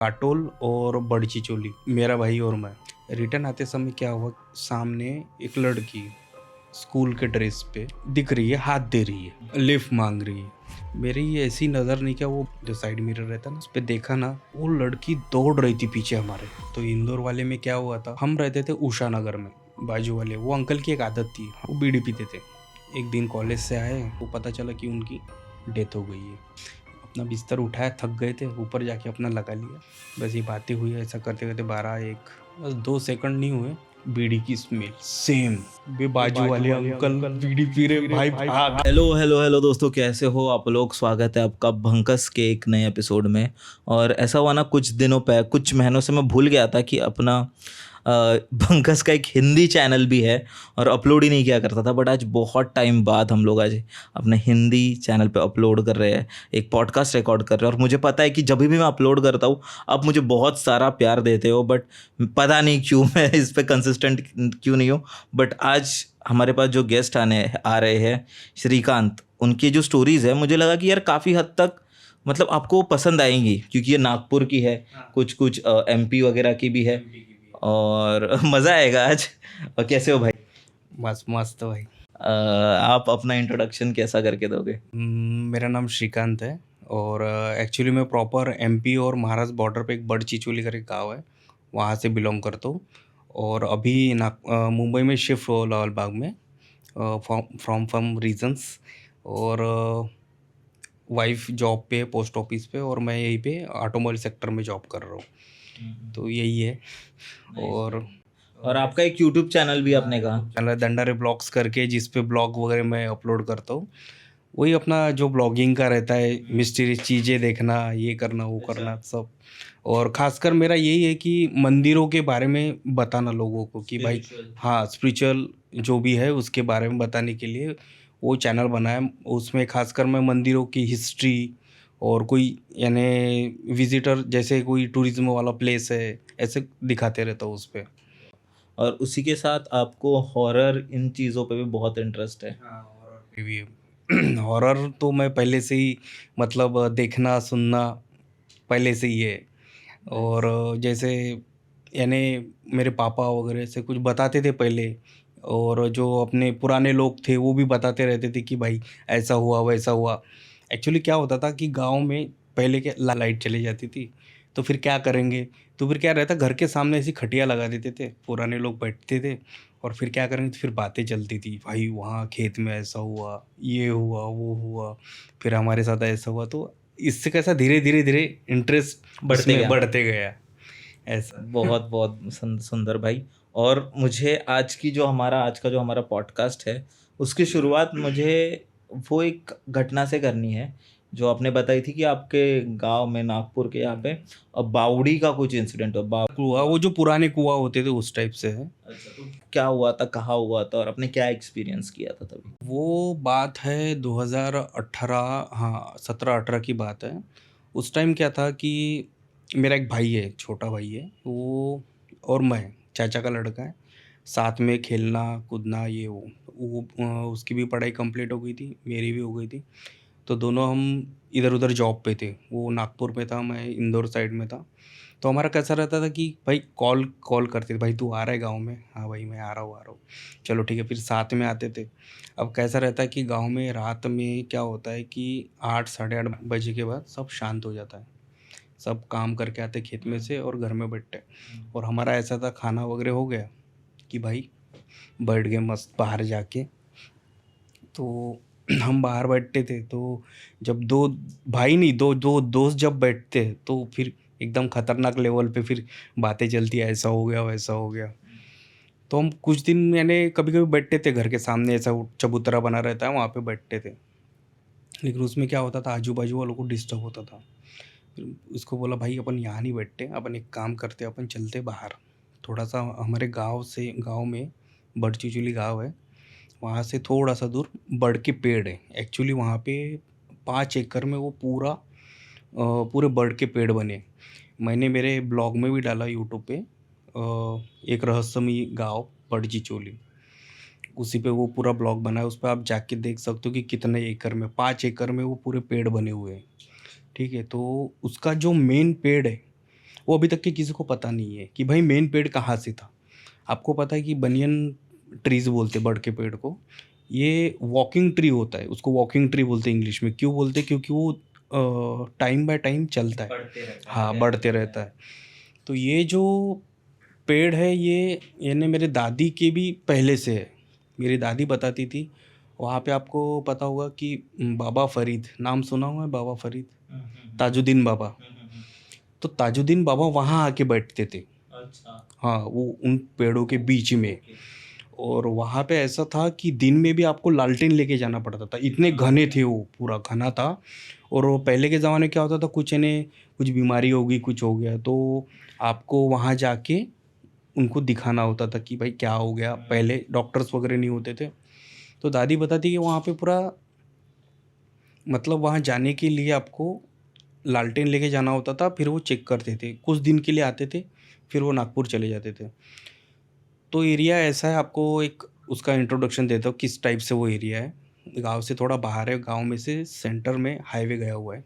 काटोल और बड़ची चोली, मेरा भाई और मैं। रिटर्न आते समय क्या हुआ, सामने एक लड़की स्कूल के ड्रेस पे दिख रही है, हाथ दे रही है, लिफ्ट मांग रही है। मेरी ऐसी नज़र नहीं, क्या वो जो साइड मिरर रहता ना उस पर देखा ना, वो लड़की दौड़ रही थी पीछे हमारे। तो इंदौर वाले में क्या हुआ था, हम रहते थे उषा नगर में, बाजू वाले वो अंकल की एक आदत थी, वो बीड़ी पीते थे। एक दिन कॉलेज से आए, वो पता चला कि उनकी डेथ हो गई है। अपना बिस्तर उठाया, थक गए थे, ऊपर जाके अपना लगा लिया। बस ये बातें हुई, ऐसा करते करते 12-1 बस 2 सेकंड नहीं हुए, बीड़ी की स्मेल सेम, बे बाजू वाले अंकल बीड़ी पी रहे, भाई भाग। हेलो हेलो हेलो दोस्तों, कैसे हो आप लोग। स्वागत है आपका भंकस के एक नए एपिसोड में। और ऐसा हुआ ना, कुछ महीनों से मैं भूल गया था कि अपना भंकस का एक हिंदी चैनल भी है और अपलोड ही नहीं किया करता था। बट आज बहुत टाइम बाद हम लोग आज अपने हिंदी चैनल पे अपलोड कर रहे हैं, एक पॉडकास्ट रिकॉर्ड कर रहे हैं। और मुझे पता है कि जब भी मैं अपलोड करता हूँ आप मुझे बहुत सारा प्यार देते हो, बट पता नहीं क्यों मैं इस पर कंसिस्टेंट क्यों नहीं हूँ। बट आज हमारे पास जो गेस्ट आ रहे हैं, श्रीकांत, उनकी जो स्टोरीज़ है मुझे लगा कि यार काफ़ी हद तक मतलब आपको पसंद आएंगी, क्योंकि ये नागपुर की है, कुछ कुछ एमपी वगैरह की भी है, और मज़ा आएगा आज। और कैसे हो भाई? मस्त मस्त भाई। आप अपना इंट्रोडक्शन कैसा करके दोगे? मेरा नाम श्रीकांत है और एक्चुअली मैं प्रॉपर एमपी और महाराष्ट्र बॉर्डर पे एक बड़ चिचोली करके गाँव है, वहाँ से बिलोंग करता हूँ। और अभी मुंबई में शिफ्ट हो लाल बाग में, फ्रॉम रीजंस। और वाइफ जॉब पे है पोस्ट ऑफिस पे, और मैं यहीं पे ऑटोमोबाइल सेक्टर में जॉब कर रहा हूँ। तो यही है। और आपका एक यूट्यूब चैनल भी आपने कहा? चैनल दंडारे ब्लॉग्स करके, जिस पे ब्लॉग वगैरह मैं अपलोड करता हूँ। वही अपना जो ब्लॉगिंग का रहता है, मिस्टीरियस चीज़ें देखना, ये करना वो करना सब। और ख़ासकर मेरा यही है कि मंदिरों के बारे में बताना लोगों को कि भाई, हाँ, स्पिरिचुअल जो भी है उसके बारे में बताने के लिए वो चैनल बनाया। उसमें ख़ासकर मैं मंदिरों की हिस्ट्री, और कोई यानी विजिटर जैसे कोई टूरिज्म वाला प्लेस है, ऐसे दिखाते रहता हूँ उस पर। और उसी के साथ आपको हॉरर इन चीज़ों पे भी बहुत इंटरेस्ट है? हाँ, हॉरर भी। हॉरर तो मैं पहले से ही, मतलब देखना सुनना पहले से ही है। और जैसे यानी मेरे पापा वगैरह से कुछ बताते थे पहले, और जो अपने पुराने लोग थे वो भी बताते रहते थे कि भाई ऐसा हुआ वैसा हुआ। एक्चुअली क्या होता था कि गांव में पहले क्या, लाइट चली जाती थी, तो फिर क्या करेंगे, तो फिर क्या रहता, घर के सामने ऐसी खटिया लगा देते थे, पुराने लोग बैठते थे, और फिर क्या करेंगे, तो फिर बातें चलती थी, भाई वहाँ खेत में ऐसा हुआ, ये हुआ वो हुआ, फिर हमारे साथ ऐसा हुआ। तो इससे कैसा धीरे धीरे धीरे इंटरेस्ट उसमें बढ़ते गया, ऐसा। बहुत बहुत सुंदर भाई। और मुझे आज का जो हमारा पॉडकास्ट है, उसकी शुरुआत मुझे वो एक घटना से करनी है जो आपने बताई थी कि आपके गांव में, नागपुर के यहाँ पे बावड़ी का कुछ इंसिडेंट हुआ। कुआ, वो जो पुराने कुआ होते थे उस टाइप से है। अच्छा, तो क्या हुआ था, कहाँ हुआ था, और आपने क्या एक्सपीरियंस किया था तभी? वो बात है 2018, हाँ 17-18 की बात है। उस टाइम क्या था कि मेरा एक भाई है, छोटा भाई है वो, और मैं चाचा का लड़का है, साथ में खेलना कूदना ये वो उसकी भी पढ़ाई कंप्लीट हो गई थी, मेरी भी हो गई थी। तो दोनों हम इधर उधर जॉब पे थे, वो नागपुर में था, मैं इंदौर साइड में था। तो हमारा कैसा रहता था कि भाई कॉल कॉल करते थे, भाई तू आ रहा है गाँव में, हाँ भाई मैं आ रहा हूँ, चलो ठीक है, फिर साथ में आते थे। अब कैसा रहता है कि गांव में रात में क्या होता है कि 8-8:30 बजे के बाद सब शांत हो जाता है, सब काम करके आते खेत में से और घर में बैठते। और हमारा ऐसा था, खाना वगैरह हो गया कि भाई बैठ गए मस्त बाहर जाके। तो हम बाहर बैठते थे, तो जब दो भाई नहीं, दो दो दोस्त जब बैठते हैं तो फिर एकदम खतरनाक लेवल पे फिर बातें चलती है, ऐसा हो गया वैसा हो गया। तो हम कुछ दिन मैंने कभी कभी बैठते थे घर के सामने, ऐसा चबूतरा बना रहता है वहाँ पे बैठते थे। लेकिन उसमें क्या होता था, आजू बाजू वालों को डिस्टर्ब होता था। फिर उसको बोला, भाई अपन यहाँ नहीं बैठते, अपन एक काम करते, अपन चलते बाहर थोड़ा सा, हमारे गांव में बड़ चिचुली गाँव है, वहाँ से थोड़ा सा दूर बड़ के पेड़ है। एक्चुअली वहाँ पे 5 एकड़ में वो पूरे बड़ के पेड़ बने। मैंने मेरे ब्लॉग में भी डाला यूट्यूब पे, एक रहस्यमयी गाँव बड़ चिचोली, उसी पे वो पूरा ब्लॉग बना है, उस पर आप जाके देख सकते हो कि कितने एकड़ में, 5 एकड़ में वो पूरे पेड़ बने हुए हैं। ठीक है, तो उसका जो मेन पेड़ है वो अभी तक के किसी को पता नहीं है कि भाई मेन पेड़ कहाँ से था। आपको पता है कि बनियन ट्रीज़ बोलते हैं बड़ के पेड़ को, ये वॉकिंग ट्री होता है, उसको वॉकिंग ट्री बोलते हैं इंग्लिश में। क्यों बोलते हैं? क्योंकि वो टाइम बाय टाइम चलता है। बढ़ते रहता है, हाँ, हरियाली बढ़ते रहता रहता है। तो ये जो पेड़ है ये यानी मेरे दादी के भी पहले से है। मेरी दादी बताती थी, वहाँ पे आपको पता होगा कि बाबा फ़रीद, नाम सुना हुआ है बाबा फ़रीद? ताजुद्दीन बाबा। तो ताजुद्दीन बाबा वहाँ आके बैठते थे। अच्छा, हाँ, वो उन पेड़ों के बीच में। ओके। और वहाँ पे ऐसा था कि दिन में भी आपको लालटेन लेके जाना पड़ता था, इतने घने थे वो, पूरा घना था। और वो पहले के ज़माने में क्या होता था, कुछ यानी कुछ बीमारी हो गई, कुछ हो गया, तो आपको वहाँ जाके उनको दिखाना होता था कि भाई क्या हो गया। पहले डॉक्टर्स वगैरह नहीं होते थे। तो दादी बताती कि वहाँ पे पूरा मतलब वहाँ जाने के लिए आपको लालटेन लेके जाना होता था, फिर वो चेक करते थे, कुछ दिन के लिए आते थे, फिर वो नागपुर चले जाते थे। तो एरिया ऐसा है, आपको एक उसका इंट्रोडक्शन देता हूँ किस टाइप से वो एरिया है। गांव से थोड़ा बाहर है, गांव में से सेंटर में हाईवे गया हुआ है।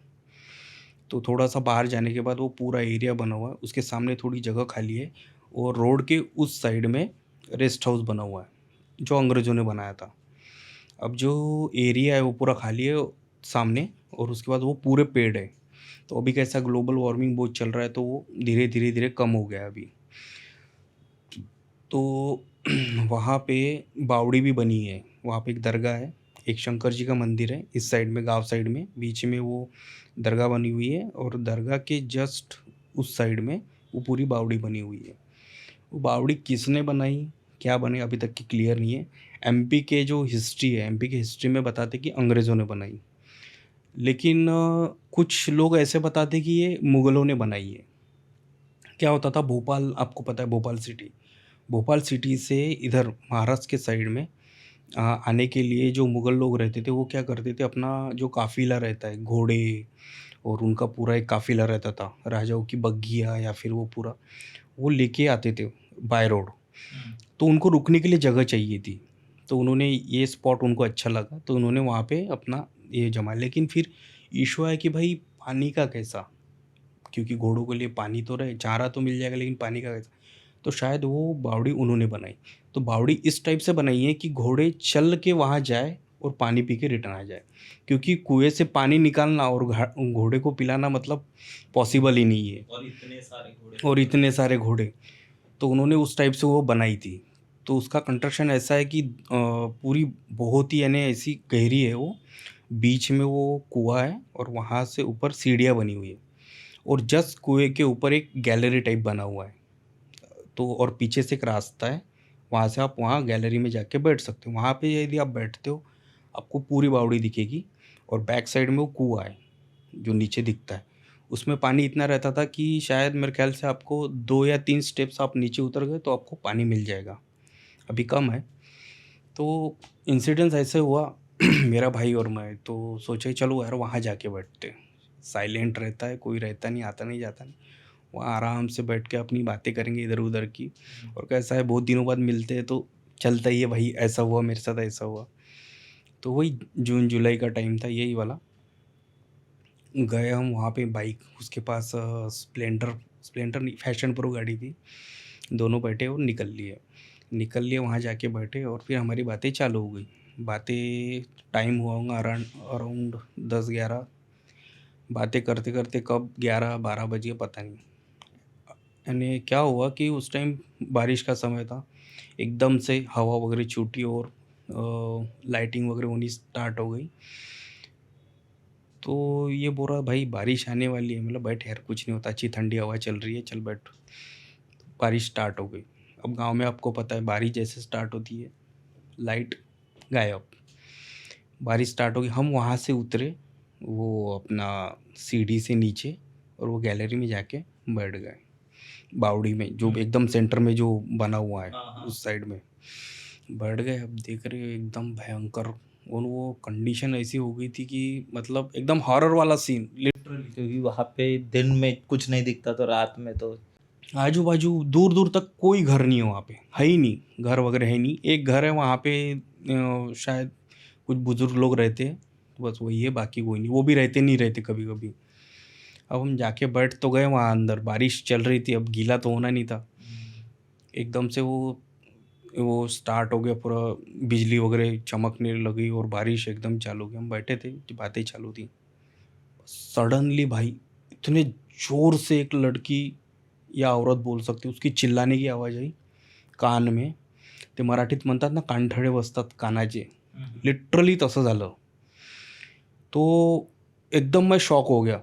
तो थोड़ा सा बाहर जाने के बाद वो पूरा एरिया बना हुआ है, उसके सामने थोड़ी जगह खाली है, और रोड के उस साइड में रेस्ट हाउस बना हुआ है जो अंग्रेज़ों ने बनाया था। अब जो एरिया है वो पूरा खाली है सामने, और उसके बाद वो पूरे पेड़ है। तो अभी कैसा ग्लोबल वार्मिंग बहुत चल रहा है, तो वो धीरे धीरे धीरे कम हो गया है अभी। तो वहाँ पे बावड़ी भी बनी है, वहाँ पे एक दरगाह है, एक शंकर जी का मंदिर है इस साइड में, गांव साइड में, बीच में वो दरगाह बनी हुई है, और दरगाह के जस्ट उस साइड में वो पूरी बावड़ी बनी हुई है। वो बावड़ी किसने बनाई, क्या बने, अभी तक की क्लियर नहीं है। एमपी के जो हिस्ट्री है, एमपी की हिस्ट्री में बताते कि अंग्रेज़ों ने बनाई, लेकिन कुछ लोग ऐसे बताते कि ये मुग़लों ने बनाई है। क्या होता था, भोपाल आपको पता है, भोपाल सिटी, भोपाल सिटी से इधर महाराष्ट्र के साइड में आने के लिए जो मुग़ल लोग रहते थे, वो क्या करते थे, अपना जो काफ़िला रहता है, घोड़े और उनका पूरा एक काफ़िला रहता था, राजाओं की बग्घियाँ या फिर वो पूरा, वो लेके आते थे बाय रोड। तो उनको रुकने के लिए जगह चाहिए थी, तो उन्होंने ये स्पॉट उनको अच्छा लगा, तो उन्होंने वहाँ पे अपना ये जमाया। लेकिन फिर इशू है कि भाई पानी का कैसा, क्योंकि घोड़ों के लिए पानी तो रहे, चारा तो मिल जाएगा, लेकिन पानी का कैसा। तो शायद वो बावड़ी उन्होंने बनाई। तो बावड़ी इस टाइप से बनाई है कि घोड़े चल के वहाँ जाए और पानी पी के रिटर्न आ जाए, क्योंकि कुएं से पानी निकालना और घोड़े को पिलाना मतलब पॉसिबल ही नहीं है, और इतने सारे घोड़े। और इतने सारे घोड़े। तो उन्होंने उस टाइप से वो बनाई थी। तो उसका कंस्ट्रक्शन ऐसा है कि पूरी बहुत ही यानी ऐसी गहरी है वो, बीच में वो कुआँ है, और वहाँ से ऊपर सीढ़ियाँ बनी हुई है, और जस्ट कुएँ के ऊपर एक गैलरी टाइप बना हुआ है। तो और पीछे से एक रास्ता है, वहाँ से आप वहाँ गैलरी में जाके बैठ सकते हो। वहाँ पे यदि आप बैठते हो, आपको पूरी बावड़ी दिखेगी, और बैक साइड में वो कुआँ है जो नीचे दिखता है। उसमें पानी इतना रहता था कि शायद मेरे ख्याल से आपको 2 या 3 स्टेप्स आप नीचे उतर गए तो आपको पानी मिल जाएगा। अभी कम है। तो इंसिडेंस ऐसे हुआ मेरा भाई और मैं तो सोचे चलो यार वहाँ जाके बैठते हैं। साइलेंट रहता है, कोई रहता नहीं, आता नहीं, जाता नहीं। वहाँ आराम से बैठ के अपनी बातें करेंगे इधर-उधर की, और कैसा है बहुत दिनों बाद मिलते हैं तो चलता ही है भाई, ऐसा हुआ मेरे साथ, ऐसा हुआ। तो वही जून-जुलाई का टाइम था यही वाला। गए हम वहाँ पे, बाइक उसके पास स्प्लेंडर, स्प्लेंडर नहीं, फैशन प्रो गाड़ी थी। दोनों बैठे और निकल लिए वहाँ जाके बैठे, और फिर हमारी बातें चालू हो गई। बातें टाइम हुआ होगा अराउंड अराउंड 10-11, बातें करते-करते कब 11-12 बज गए पता नहीं। यानी क्या हुआ कि उस टाइम बारिश का समय था, एकदम से हवा वगैरह छूटी, और लाइटिंग वगैरह होनी स्टार्ट हो गई। तो ये बोल रहा भाई बारिश आने वाली है, मतलब बैठ यार कुछ नहीं होता, अच्छी ठंडी हवा चल रही है, चल बैठ। बारिश स्टार्ट हो गई। अब गांव में आपको पता है बारिश जैसे स्टार्ट होती है, लाइट गायब। बारिश स्टार्ट हो गई, हम वहाँ से उतरे, वो अपना सीढ़ी से नीचे, और वो गैलरी में जाके बैठ गए, बावड़ी में जो एकदम सेंटर में जो बना हुआ है उस साइड में बैठ गए। अब देख रहे हो एकदम भयंकर, और वो कंडीशन ऐसी हो गई थी कि मतलब एकदम हॉरर वाला सीन लिटरली। क्योंकि वहाँ पे दिन में कुछ नहीं दिखता तो रात में तो आजू बाजू दूर दूर तक कोई घर नहीं है, वहाँ पे है ही नहीं, घर वगैरह है नहीं। एक घर है वहाँ पे, शायद कुछ बुजुर्ग लोग रहते हैं, बस वही है, बाकी कोई नहीं, वो भी रहते नहीं रहते कभी कभी। अब हम जाके बैठ तो गए वहाँ अंदर, बारिश चल रही थी, अब गीला तो होना नहीं था। एकदम से वो स्टार्ट हो गया पूरा, बिजली वगैरह चमकने लगी और बारिश एकदम चालू हो गई। हम बैठे थे, बातें चालू थी। सडनली भाई इतने ज़ोर से एक लड़की या औरत बोल सकते, उसकी चिल्लाने की आवाज़ आई कान में. ते मराठीत म्हणतात ना, कानठळे बसतात कानाचे, लिटरली तसं झालं. तो एकदम मैं शॉक हो गया.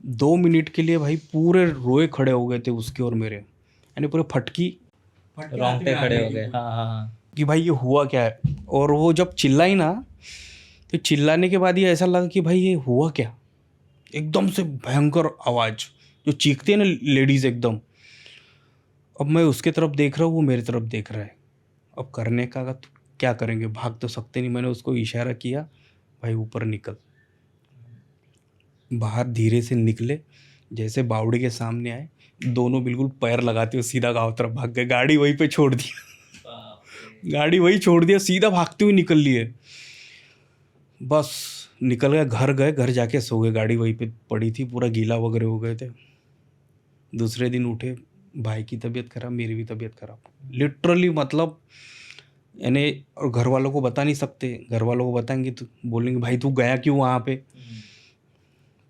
2 मिनट के लिए भाई पूरे रोए खड़े हो गए थे उसके और मेरे, यानी पूरे फटकी रोंगटे खड़े हो गए। हाँ हाँ हाँ। कि भाई ये हुआ क्या है. और वो जब चिल्लाई ना, तो चिल्लाने के बाद ये ऐसा लगा कि भाई ये हुआ क्या. एकदम से भयंकर आवाज़, जो चीखती है ना लेडीज़ एकदम. अब मैं उसके तरफ देख रहा हूँ, वो मेरी तरफ देख रहा है. अब करने का तो क्या करेंगे, भाग तो सकते नहीं. मैंने उसको इशारा किया, भाई ऊपर निकल. बाहर धीरे से निकले, जैसे बावड़ी के सामने आए, दोनों बिल्कुल पैर लगाते हुए सीधा गाँव तरफ भाग गए. गाड़ी वहीं पे छोड़ दिया, गाड़ी वहीं छोड़ दिया, सीधा भागते हुए निकल लिए. बस निकल गए, घर गए, घर जाके सो गए. गाड़ी वहीं पे पड़ी थी, पूरा गीला वगैरह हो गए थे. दूसरे दिन उठे, भाई की तबीयत खराब, मेरी भी तबीयत खराब. लिटरली मतलब यानी, और घर वालों को बता नहीं सकते. घर वालों को बताएंगे तो बोलेंगे भाई तू गया क्यों वहाँ पे.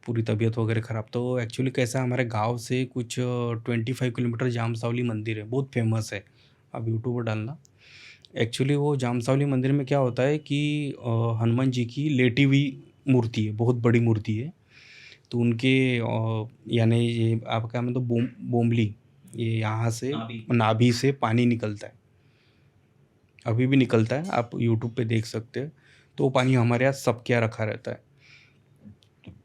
पूरी तबीयत वगैरह ख़राब. तो एक्चुअली कैसा, हमारे गांव से कुछ 25 किलोमीटर जामसावली मंदिर है, बहुत फेमस है. आप यूट्यूब पर डालना. एक्चुअली वो जामसावली मंदिर में क्या होता है कि हनुमान जी की लेटी हुई मूर्ति है, बहुत बड़ी मूर्ति है. तो उनके यानी ये आपका मतलब बोमली, ये यहाँ से नाभि से पानी निकलता है, अभी भी निकलता है, आप यूट्यूब पे देख सकते हैं. तो वो पानी हमारे यहाँ सबके यहाँ रखा रहता है.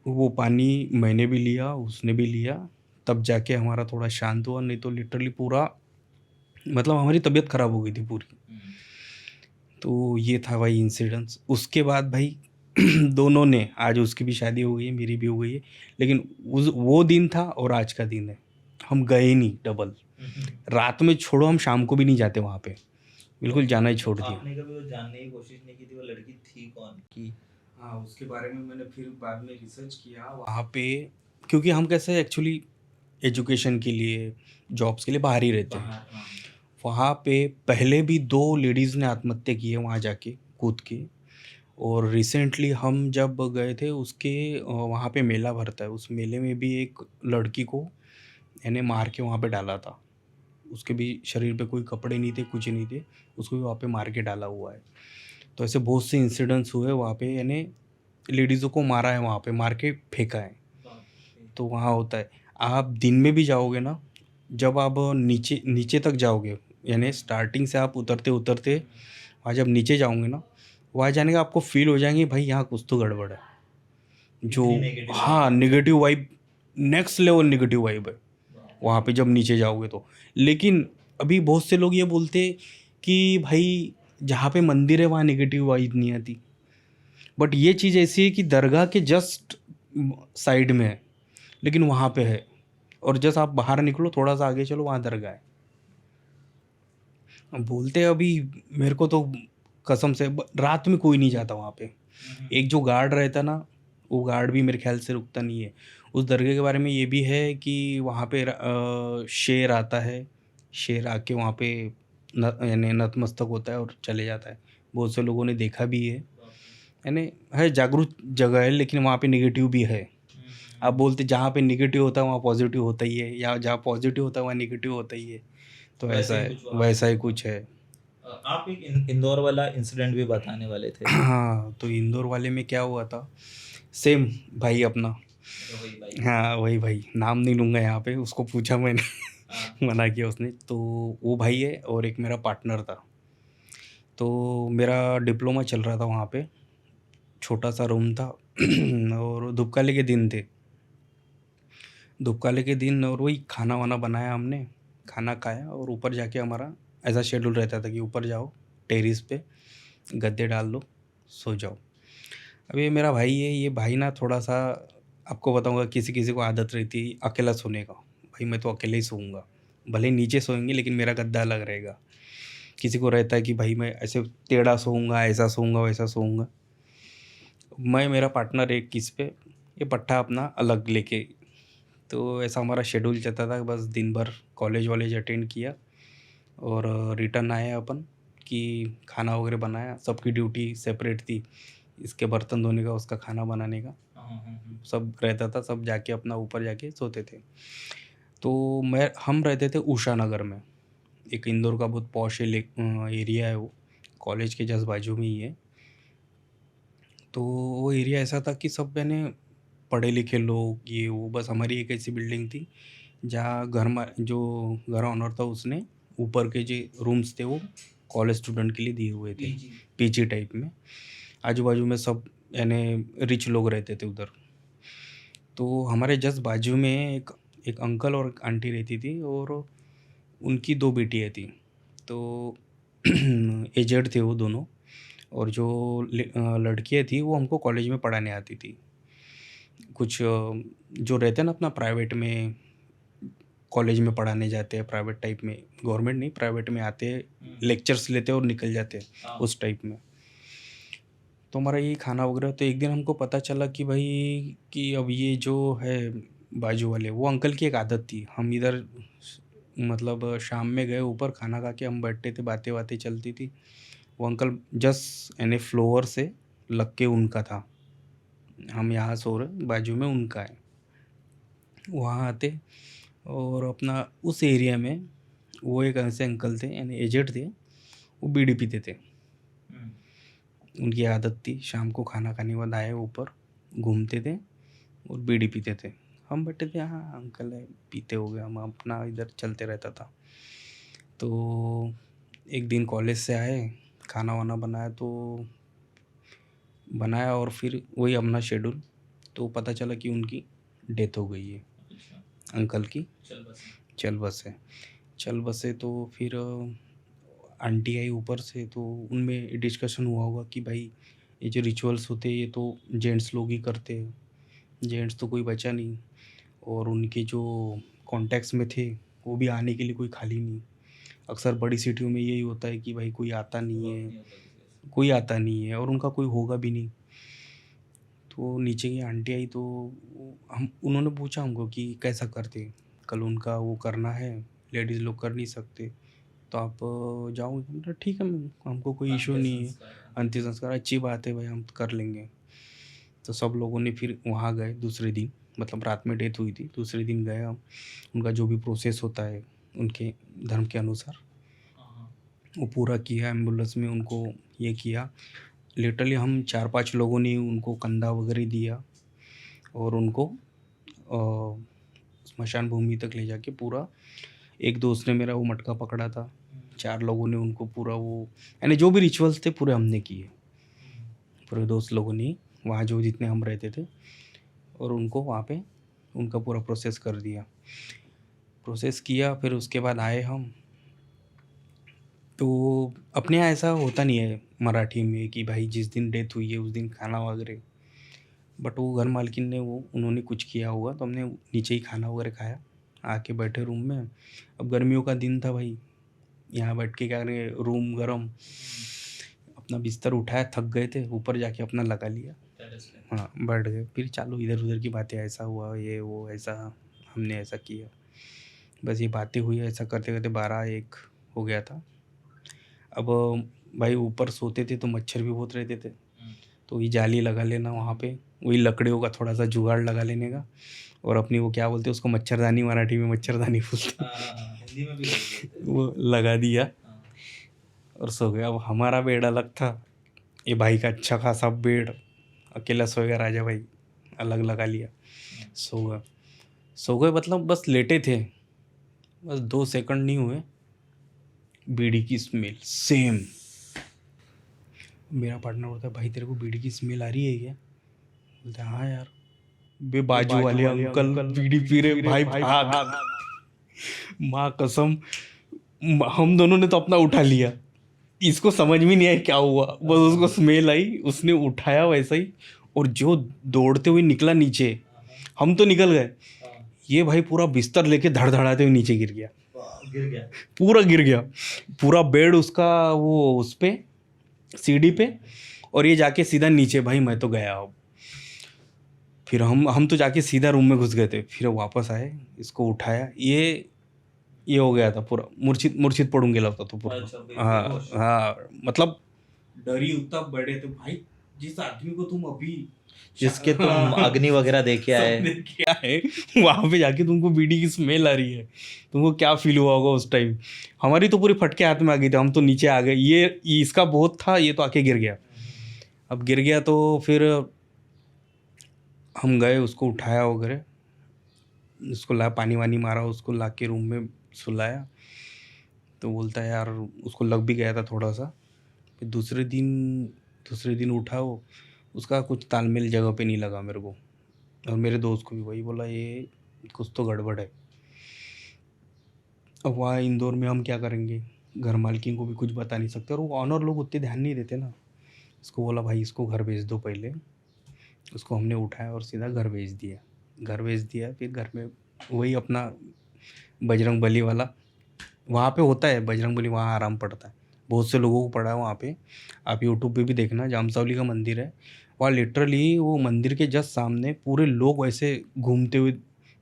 वो पानी मैंने भी लिया, उसने भी लिया, तब जाके हमारा थोड़ा शांत हुआ. नहीं तो लिटरली पूरा मतलब हमारी तबीयत ख़राब हो गई थी पूरी. तो ये था भाई इंसिडेंस. उसके बाद भाई दोनों ने, आज उसकी भी शादी हो गई है, मेरी भी हो गई है, लेकिन वो दिन था और आज का दिन है, हम गए नहीं डबल. रात में छोड़ो, हम शाम को भी नहीं जाते वहाँ पे, बिल्कुल जाना ही छोड़ दिया. आपने कभी वो जानने की कोशिश नहीं की थी वो लड़की थी कौन की? हाँ, उसके बारे में मैंने फिर बाद में रिसर्च किया वहाँ पे, क्योंकि हम कैसे एक्चुअली एजुकेशन के लिए, जॉब्स के लिए बाहर ही रहते हैं. वहाँ पे पहले भी 2 लेडीज़ ने आत्महत्या की है वहाँ जाके कूद के. और रिसेंटली हम जब गए थे उसके वहाँ पे मेला भरता है, उस मेले में भी एक लड़की को यानी मार के वहाँ पे डाला था. उसके भी शरीर पे कोई कपड़े नहीं थे, कुछ नहीं थे, उसको भी वहाँ पे मार के डाला हुआ है. तो ऐसे बहुत से इंसिडेंट्स हुए वहाँ पे, यानी लेडीज़ों को मारा है वहाँ पे, मार के फेंका है. तो वहाँ होता है. आप दिन में भी जाओगे ना, जब आप नीचे नीचे तक जाओगे, यानी स्टार्टिंग से आप उतरते उतरते वहाँ जब नीचे जाओगे ना, वहाँ जाने का आपको फील हो जाएंगे भाई यहाँ कुछ तो गड़बड़ है. जो हाँ, negative vibe, next level negative vibe है वहाँ पे जब नीचे जाओगे तो. लेकिन अभी बहुत से लोग ये बोलते कि भाई जहाँ पे मंदिर है वहाँ नेगेटिव वाइब नहीं आती. बट ये चीज़ ऐसी है कि दरगाह के जस्ट साइड में है, लेकिन वहाँ पे है. और जस्ट आप बाहर निकलो, थोड़ा सा आगे चलो, वहाँ दरगाह है. अब बोलते हैं अभी, मेरे को तो कसम से रात में कोई नहीं जाता वहाँ पे. एक जो गार्ड रहता ना, वो गार्ड भी मेरे ख्याल से रुकता नहीं है. उस दरगाह के बारे में ये भी है कि वहाँ पे शेर आता है, शेर आके वहाँ पे यानी नतमस्तक होता है और चले जाता है. बहुत से लोगों ने देखा भी है, यानी है जागरूक जगह है, लेकिन वहाँ पे नेगेटिव भी है. आप बोलते जहाँ पे नेगेटिव होता है वहाँ पॉजिटिव होता ही है, या जहाँ पॉजिटिव होता है वहाँ नेगेटिव होता ही है. तो ऐसा है, वैसा ही कुछ है. आप एक इंदौर वाला इंसिडेंट भी बताने वाले थे. हाँ, तो इंदौर वाले में क्या हुआ था, सेम भाई अपना. हाँ वही भाई, नाम नहीं लूँगा यहाँ पे. उसको पूछा मैंने मना किया उसने. तो वो भाई है और एक मेरा पार्टनर था. तो मेरा डिप्लोमा चल रहा था वहाँ पे, छोटा सा रूम था और धूपकाले के दिन थे, धूपकाले के दिन. और वही खाना वाना बनाया हमने, खाना खाया, और ऊपर जाके हमारा ऐसा शेड्यूल रहता था कि ऊपर जाओ, टेरिस पे गद्दे डाल लो, सो जाओ. अब ये मेरा भाई है, ये भाई ना थोड़ा सा, आपको बताऊंगा, किसी किसी को आदत रहती है अकेला सोने का. भाई मैं तो अकेले ही सोऊंगा, भले ही नीचे सोएंगे लेकिन मेरा गद्दा अलग रहेगा. किसी को रहता है कि भाई मैं ऐसे टेढ़ा सोऊंगा, ऐसा सोऊंगा, वैसा सोऊंगा. मैं, मेरा पार्टनर एक किस पे, ये पट्टा अपना अलग लेके तो ऐसा हमारा शेड्यूल चलता था, बस दिन भर कॉलेज वॉलेज अटेंड किया और रिटर्न आए अपन कि खाना वगैरह बनाया। सबकी ड्यूटी सेपरेट थी, इसके बर्तन धोने का, उसका खाना बनाने का, सब रहता था। सब जाके अपना ऊपर जाके सोते थे। तो हम रहते थे उषा नगर में, एक इंदौर का बहुत पॉश एरिया है वो, कॉलेज के जस्ट बाजू में ही है। तो वो एरिया ऐसा था कि सब मैंने पढ़े लिखे लोग, ये वो, बस हमारी एक ऐसी बिल्डिंग थी जहाँ जो घर ऑनर था उसने ऊपर के जो रूम्स थे वो कॉलेज स्टूडेंट के लिए दिए हुए थे, पीजी टाइप में। आजू बाजू में सब यानी रिच लोग रहते थे उधर। तो हमारे जस्ट बाजू में एक एक अंकल और एक आंटी रहती थी और उनकी 2 बेटियाँ थी। तो एजेड थे वो दोनों। और जो लड़कियाँ थी वो हमको कॉलेज में पढ़ाने आती थी। कुछ जो रहते हैं ना अपना प्राइवेट में, कॉलेज में पढ़ाने जाते हैं प्राइवेट टाइप में, गवर्नमेंट नहीं प्राइवेट में आते हैं, लेक्चर्स लेते हैं और निकल जाते हैं, उस टाइप में। तो हमारा यही खाना वगैरह। तो एक दिन हमको पता चला कि भाई कि अब ये जो है बाजू वाले, वो अंकल की एक आदत थी, हम इधर मतलब शाम में गए ऊपर खाना खा के, हम बैठते थे, बातें बातें चलती थी। वो अंकल जस्ट यानी फ्लोर से लग के उनका था, हम यहाँ सो रहे, बाजू में उनका है। वहाँ आते और अपना उस एरिया में वो एक ऐसे अंकल थे यानी एजेड थे, वो बीड़ी पीते थे। उनकी आदत थी शाम को खाना खाने के बाद आए ऊपर घूमते थे और बीड़ी पीते थे। हम बैठे थे, हाँ अंकल है पीते हो गए, हम अपना इधर चलते रहता था। तो एक दिन कॉलेज से आए, खाना वाना बनाया, तो बनाया और फिर वही अपना शेड्यूल। तो पता चला कि उनकी डेथ हो गई है अंकल की, चल बस है। चल बसे तो फिर आंटी आई ऊपर से, तो उनमें डिस्कशन हुआ होगा कि भाई ये जो रिचुअल्स होते हैं ये तो जेंट्स लोग ही करते हैं, जेंट्स तो कोई बचा नहीं। और उनके जो कॉन्टैक्ट्स में थे वो भी आने के लिए कोई खाली नहीं। अक्सर बड़ी सिटियों में यही होता है कि भाई कोई आता नहीं है, कोई आता नहीं है और उनका कोई होगा भी नहीं। तो नीचे की आंटी आई तो हम उन्होंने पूछा हमको कि कैसा करते, कल उनका वो करना है, लेडीज़ लोग कर नहीं सकते, तो आप जाओ। हमने कहा, ठीक है हमको कोई इशू नहीं है, अंतिम संस्कार अच्छी बात है भाई, हम कर लेंगे। तो सब लोगों ने फिर वहाँ गए दूसरे दिन, मतलब रात में डेथ हुई थी, दूसरे दिन गए हम। उनका जो भी प्रोसेस होता है उनके धर्म के अनुसार वो पूरा किया, एम्बुलेंस में उनको ये किया। लिटरली हम 4-5 लोगों ने उनको कंधा वगैरह दिया और उनको स्मशान भूमि तक ले जाके पूरा, एक दोस्त ने मेरा वो मटका पकड़ा था, 4 लोगों ने उनको पूरा वो यानी जो भी रिचुअल्स थे पूरे हमने किए, पूरे दोस्त लोगों ने वहाँ जो जितने हम रहते थे, और उनको वहाँ पे उनका पूरा प्रोसेस कर दिया। प्रोसेस किया फिर उसके बाद आए हम। तो अपने यहाँ ऐसा होता नहीं है मराठी में कि भाई जिस दिन डेथ हुई है उस दिन खाना वगैरह, बट वो घर मालकिन ने वो उन्होंने कुछ किया होगा, तो हमने नीचे ही खाना वगैरह खाया, आके बैठे रूम में। अब गर्मियों का दिन था भाई, यहाँ बैठ के क्या करें, रूम गर्म, अपना बिस्तर उठाया, थक गए थे, ऊपर जाके अपना लगा लिया, हाँ बैठ गए। फिर चालू इधर उधर की बातें, ऐसा हुआ ये वो ऐसा, हमने ऐसा किया, बस ये बातें हुई। ऐसा करते करते 12-1 हो गया था। अब भाई ऊपर सोते थे तो मच्छर भी बहुत रहते थे, तो वही जाली लगा लेना वहाँ पे, वही लकड़ियों का थोड़ा सा जुगाड़ लगा लेने का, और अपनी वो क्या बोलते हैं उसको, मच्छरदानी, मराठी में मच्छरदानी बोलते हैं, वो लगा दिया और सो गया। अब हमारा बेड अलग था, ये भाई का अच्छा खासा बेड, अकेला सोएगा राजा भाई, अलग लगा लिया, सो गए। सो गए मतलब बस लेटे थे, बस 2 सेकंड नहीं हुए, बीड़ी की स्मेल सेम। मेरा पार्टनर बोलता है भाई तेरे को बीड़ी की स्मेल आ रही है क्या? बोलता है हाँ यार। बे बाजू वाले अंकल बीड़ी पी रहे, भाई भाग। माँ कसम, हम दोनों ने तो अपना उठा लिया, इसको समझ में नहीं आया क्या हुआ, बस उसको स्मेल आई, उसने उठाया वैसा ही, और जो दौड़ते हुए निकला नीचे, हम तो निकल गए, ये भाई पूरा बिस्तर लेके धड़धड़ाते हुए नीचे गिर गया, पूरा गिर गया, पूरा बेड उसका वो उस पे सीढ़ी पे, और ये जाके सीधा नीचे। भाई मैं तो गया अब, फिर हम तो जाके सीधा रूम में घुस गए थे, फिर वापस आए, इसको उठाया, ये हो गया था पूरा, मूर्छित मूर्छित पड़ूंगा गेला होता तो पूर्ण। अच्छा, हाँ बेहोश। हाँ, मतलब डरी उतना बड़े थे भाई, जिस आदमी को तुम अभी जिसके तुम अग्नि वगैरह देखे आए। सब देख के आए, वहां पे जाके तुमको बीड़ी की स्मेल आ रही है, तुमको क्या फील हुआ होगा उस टाइम। हमारी तो पूरी फटके हाथ में आ गई थी, हम तो नीचे आ गए, ये इसका बहुत था, ये तो आके गिर गया। अब गिर गया तो फिर हम गए, उसको उठाया वगैरह, उसको ला पानी वानी मारा, उसको ला के रूम में सुलाया। तो बोलता है यार उसको लग भी गया था थोड़ा सा। फिर दूसरे दिन उठा वो, उसका कुछ तालमेल जगह पे नहीं लगा मेरे को, और मेरे दोस्त को भी वही बोला, ये कुछ तो गड़बड़ है। अब वहाँ इंदौर में हम क्या करेंगे, घर मालकिन को भी कुछ बता नहीं सकते, और वो ऑनर लोग उतने ध्यान नहीं देते ना। उसको बोला भाई इसको घर भेज दो पहले, उसको हमने उठाया और सीधा घर भेज दिया। फिर घर में वही अपना बजरंग बली वाला, वहाँ पे होता है बजरंग बली, वहाँ आराम पड़ता है, बहुत से लोगों को पड़ा है वहाँ पे। आप यूट्यूब पे भी देखना, जामसावली का मंदिर है वहाँ, लिटरली वो मंदिर के जस्ट सामने पूरे लोग वैसे घूमते हुए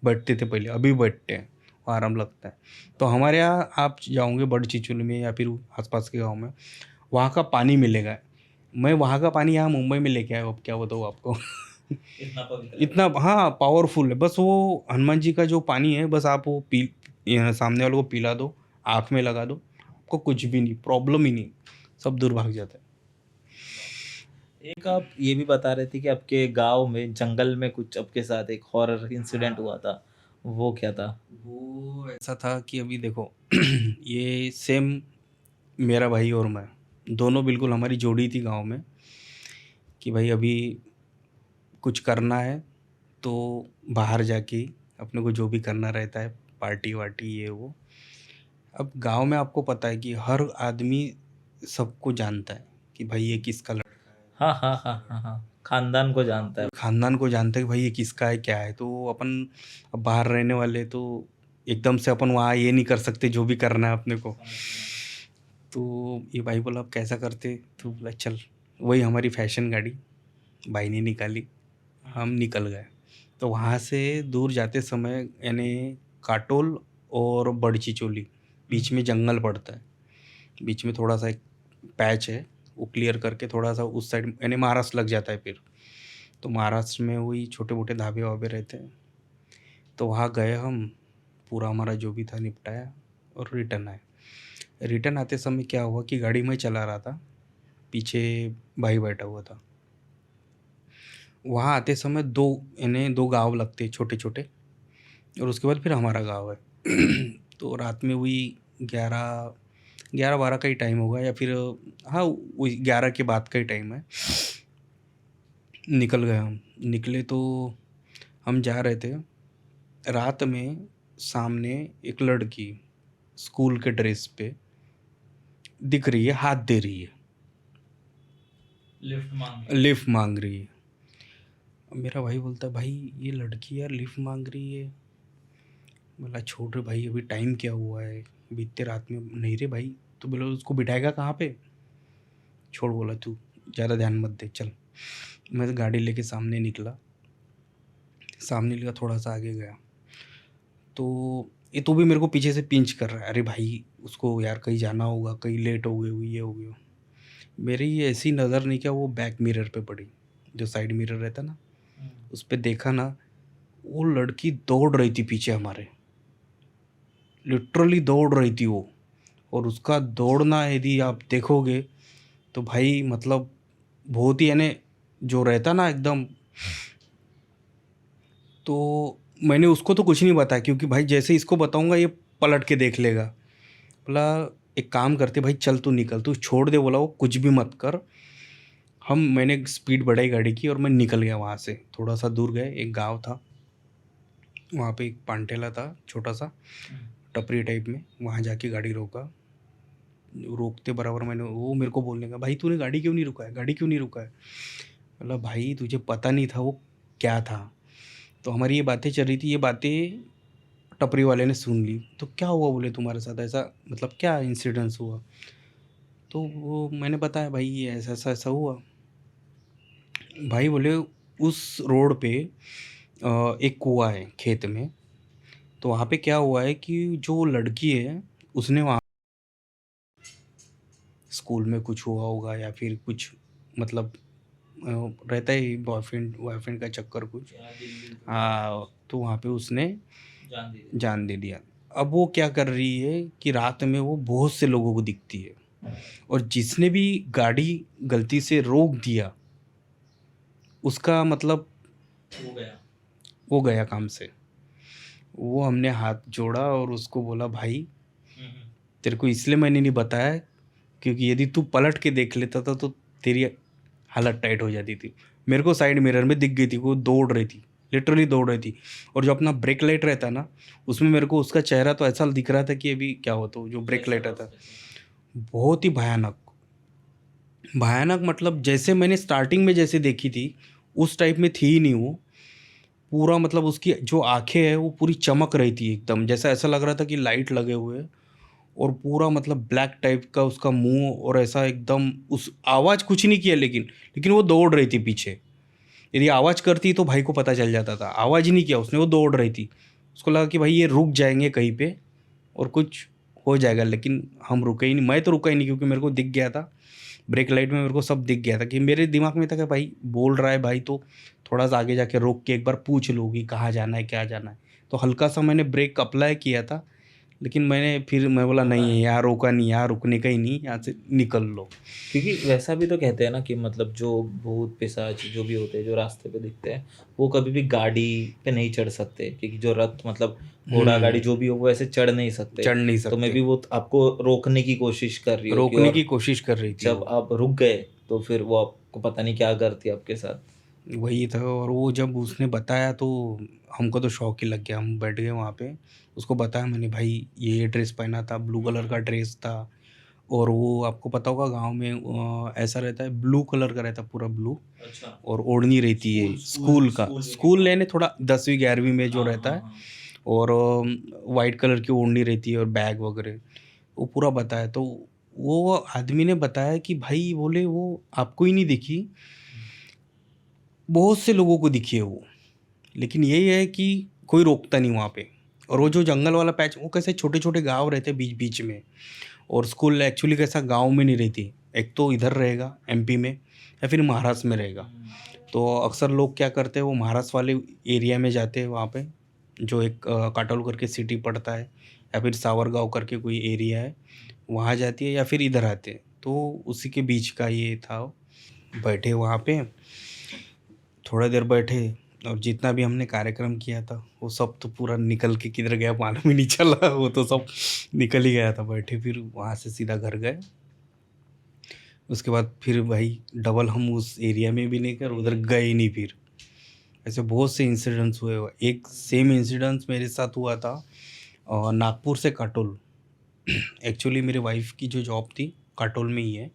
बैठते थे पहले, अभी बैठते हैं, वहाँ आराम लगता है। तो हमारे यहाँ आप जाओगे बड़ चिचुली में या फिर आसपास के गाँव में, वहाँ का पानी मिलेगा। मैं वहाँ का पानी यहाँ मुंबई में लेके आया हूँ, अब क्या बताऊँ आपको। इतना पवित्र है। इतना हाँ पावरफुल है, बस वो हनुमान जी का जो पानी है, बस आप वो पी, सामने वाले को पिला दो, आँख में लगा दो, आपको कुछ भी नहीं, प्रॉब्लम ही नहीं, सब दूर भाग जाता है। एक आप ये भी बता रहे थे कि आपके गांव में जंगल में कुछ आपके साथ एक हॉरर इंसिडेंट हुआ था, वो क्या था? वो ऐसा था कि अभी देखो, ये सेम मेरा भाई और मैं दोनों बिल्कुल हमारी जोड़ी थी गांव में, कि भाई अभी कुछ करना है तो बाहर जाके अपने को जो भी करना रहता है, पार्टी वार्टी ये वो। अब गांव में आपको पता है कि हर आदमी सबको जानता है कि भाई ये किसका लड़का हाँ हाँ हाँ हाँ हाँ, खानदान को जानता है। है, खानदान को जानता है कि भाई ये किसका है क्या है। तो अपन अब बाहर रहने वाले तो एकदम से अपन वहाँ ये नहीं कर सकते जो भी करना है अपने को। तो ये भाई बोला अब कैसा करते, तो बोला चल, वही हमारी फैशन गाड़ी भाई ने निकाली, हम निकल गए। तो वहाँ से दूर जाते समय यानी काटोल और बड़ची चोली बीच में जंगल पड़ता है, बीच में थोड़ा सा एक पैच है, वो क्लियर करके थोड़ा सा उस साइड यानी महाराष्ट्र लग जाता है फिर। तो महाराष्ट्र में वही छोटे मोटे ढाबे वाबे रहते हैं, तो वहाँ गए हम, पूरा हमारा जो भी था निपटाया और रिटर्न आए। रिटर्न आते समय क्या हुआ कि गाड़ी मैं चला रहा था, पीछे भाई बैठा हुआ था। वहाँ आते समय दो यानी दो गाँव लगते छोटे छोटे, और उसके बाद फिर हमारा गाँव है। तो रात में वही 11-12 का ही टाइम होगा, या फिर हाँ वही 11 के बाद का ही टाइम है। निकल गए हम, निकले तो हम जा रहे थे, रात में सामने एक लड़की स्कूल के ड्रेस पे दिख रही है, हाथ दे रही है, लिफ्ट मांग रही है। अब मेरा भाई बोलता है भाई ये लड़की यार लिफ्ट मांग रही है। बोला छोड़ रे भाई, अभी टाइम क्या हुआ है, अभी इतने रात में नहीं रे भाई। तो बोला उसको बिठाएगा कहाँ पे, छोड़, बोला तू ज़्यादा ध्यान मत दे, चल। मैं तो गाड़ी लेके सामने थोड़ा सा आगे गया, तो ये तो भी मेरे को पीछे से पिंच कर रहा है, अरे भाई उसको यार कहीं जाना होगा, कहीं लेट हो गई हुई ये हो गया। मेरी ये ऐसी नज़र नहीं, क्या वो बैक मिरर पे पड़ी, जो साइड मिरर रहता ना, उस पर देखा ना, वो लड़की दौड़ रही थी पीछे हमारे, लिटरली दौड़ रही थी वो। और उसका दौड़ना यदि आप देखोगे तो भाई मतलब बहुत ही यानी जो रहता ना एकदम। तो मैंने उसको तो कुछ नहीं बताया, क्योंकि भाई जैसे इसको बताऊंगा ये पलट के देख लेगा। बोला एक काम करते भाई, चल तू निकल, तू छोड़ दे, बोला वो कुछ भी मत कर। मैंने स्पीड बढ़ाई गाड़ी की और मैं निकल गया वहाँ से। थोड़ा सा दूर गए, एक गांव था, वहाँ पे एक पानठेला था छोटा सा टपरी टाइप में, वहाँ जाके गाड़ी रोका। रोकते बराबर मैंने, वो मेरे को बोलने का भाई तूने गाड़ी क्यों नहीं रुका है, गाड़ी क्यों नहीं रुका है। बोला भाई तुझे पता नहीं था वो क्या था। तो हमारी ये बातें चल रही थी, ये बातें टपरी वाले ने सुन ली। तो क्या हुआ, बोले तुम्हारे साथ ऐसा, मतलब क्या इंसिडेंस हुआ। तो वो मैंने बताया भाई ये ऐसा ऐसा ऐसा हुआ। भाई बोले उस रोड पे एक कुआँ है खेत में। तो वहाँ पे क्या हुआ है कि जो लड़की है उसने वहाँ स्कूल में कुछ हुआ होगा या फिर कुछ मतलब रहता है बॉयफ्रेंड बॉयफ्रेंड का चक्कर कुछ। हाँ, तो वहाँ पे उसने जान दे दिया। अब वो क्या कर रही है कि रात में वो बहुत से लोगों को दिखती है, और जिसने भी गाड़ी गलती से रोक दिया उसका मतलब वो गया काम से। वो हमने हाथ जोड़ा और उसको बोला, भाई तेरे को इसलिए मैंने नहीं बताया क्योंकि यदि तू पलट के देख लेता था तो तेरी हालत टाइट हो जाती थी। मेरे को साइड मिरर में दिख गई थी, वो दौड़ रही थी, लिटरली दौड़ रही थी। और जो अपना ब्रेक लाइट रहता है ना, उसमें मेरे को उसका चेहरा तो ऐसा दिख रहा था कि अभी क्या हो, तो जो ब्रेक लाइट रहता बहुत ही भयानक। भयानक मतलब जैसे मैंने स्टार्टिंग में जैसे देखी थी उस टाइप में थी ही नहीं वो। पूरा मतलब उसकी जो आंखें हैं वो पूरी चमक रही थी एकदम, जैसा ऐसा लग रहा था कि लाइट लगे हुए हैं। और पूरा मतलब ब्लैक टाइप का उसका मुंह, और ऐसा एकदम उस आवाज़ कुछ नहीं किया लेकिन वो दौड़ रही थी पीछे। यदि आवाज़ करती तो भाई को पता चल जाता था, आवाज़ ही नहीं किया उसने, वो दौड़ रही थी। उसको लगा कि भाई ये रुक जाएंगे कहीं पे और कुछ हो जाएगा, लेकिन हम रुके ही नहीं। मैं तो रुका ही नहीं क्योंकि मेरे को दिख गया था, ब्रेक लाइट में मेरे को सब दिख गया था। कि मेरे दिमाग में था कि भाई बोल रहा है भाई तो थोड़ा सा आगे जाके रोक के एक बार पूछ लो कि कहाँ जाना है क्या जाना है। तो हल्का सा मैंने ब्रेक अप्लाई किया था, लेकिन मैं बोला नहीं यहाँ रोका नहीं, यहाँ रुकने का ही नहीं, यहाँ से निकल लो। क्योंकि वैसा भी तो कहते हैं ना कि मतलब जो भूत पिशाच जो भी होते हैं जो रास्ते पे दिखते हैं वो कभी भी गाड़ी पे नहीं चढ़ सकते, क्योंकि जो रथ मतलब घोड़ा गाड़ी जो भी हो वो ऐसे चढ़ नहीं सकते। चढ़ नहीं तो मैं सकते। भी वो आपको रोकने की कोशिश कर रही होगी, रोकने और की कोशिश कर रही थी जब वो। आप रुक गए तो फिर वो आपको पता नहीं क्या करती आपके साथ। वही था, और वो जब उसने बताया तो हमको तो शौक ही लग गया। हम बैठ गए वहाँ पे, उसको बताया मैंने, भाई ये ड्रेस पहना था, ब्लू कलर का ड्रेस था। और वो आपको पता होगा गांव में ऐसा रहता है, ब्लू कलर का रहता है पूरा ब्लू। अच्छा। और ओढ़नी रहती है स्कूल का, स्कूल लेने थोड़ा 10वीं 11वीं में जो रहता है। और वाइट कलर की ओढ़नी रहती है और बैग वगैरह, वो पूरा बताया। तो वो आदमी ने बताया कि भाई बोले वो आपको ही नहीं दिखी, बहुत से लोगों को दिखी है वो, लेकिन यही है कि कोई रोकता नहीं वहाँ पे। और वो जो जंगल वाला पैच, वो कैसे छोटे छोटे गांव रहते हैं बीच बीच में। और स्कूल एक्चुअली कैसा गांव में नहीं रहती, एक तो इधर रहेगा एमपी में या फिर महाराष्ट्र में रहेगा। तो अक्सर लोग क्या करते हैं, वो महाराष्ट्र वाले एरिया में जाते हैं वहाँ पे, जो एक काटोल करके सिटी पड़ता है, या फिर सावरगांव करके कोई एरिया है, वहाँ जाती है, या फिर इधर आते हैं। तो उसी के बीच का ये था। बैठे वहाँ पे थोड़ा देर बैठे, और जितना भी हमने कार्यक्रम किया था वो सब तो पूरा निकल के किधर गया मालूम ही नहीं चला। वो तो सब निकल ही गया था। बैठे फिर वहाँ से सीधा घर गए। उसके बाद फिर भाई डबल हम उस एरिया में भी नहीं कर उधर गए ही नहीं फिर। ऐसे बहुत से इंसिडेंट्स हुए हुए। एक सेम इंसिडेंट्स मेरे साथ हुआ था नागपुर से काटोल। एक्चुअली मेरे वाइफ की जो जॉब थी काटोल में ही है,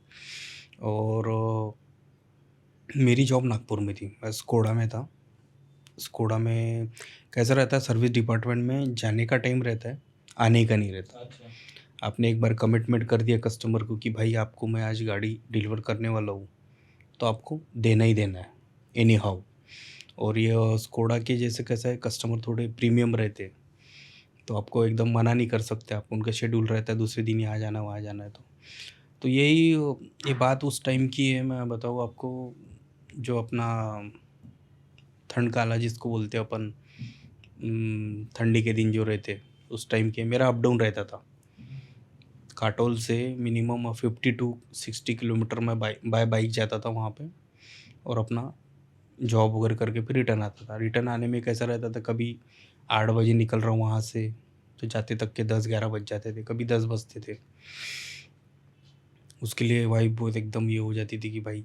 और मेरी जॉब नागपुर में थी, मैं स्कोडा में था। स्कोडा में कैसा रहता है, सर्विस डिपार्टमेंट में जाने का टाइम रहता है, आने का नहीं रहता। अच्छा। आपने एक बार कमिटमेंट कर दिया कस्टमर को कि भाई आपको मैं आज गाड़ी डिलीवर करने वाला हूँ, तो आपको देना ही देना है एनी हाउ। और ये स्कोडा के जैसे कैसा है, कस्टमर थोड़े प्रीमियम रहते हैं, तो आपको एकदम मना नहीं कर सकते आप। उनका शेड्यूल रहता है दूसरे दिन ही आ जाना वहाँ जाना है। तो यही ये बात उस टाइम की है। मैं बताऊँ आपको, जो अपना ठंड काला जिसको बोलते हैं अपन, ठंडी के दिन जो रहते उस टाइम के मेरा अप डाउन रहता था। काटोल से मिनिमम 50 to 60 किलोमीटर में बाय बाइक जाता था वहाँ पे, और अपना जॉब वगैरह करके फिर रिटर्न आता था। रिटर्न आने में कैसा रहता था, कभी 8 बजे निकल रहा हूँ वहाँ से तो जाते तक के 10-11 बज जाते थे, कभी 10 बजते थे। उसके लिए वाइफ बहुत एकदम ये हो जाती थी कि भाई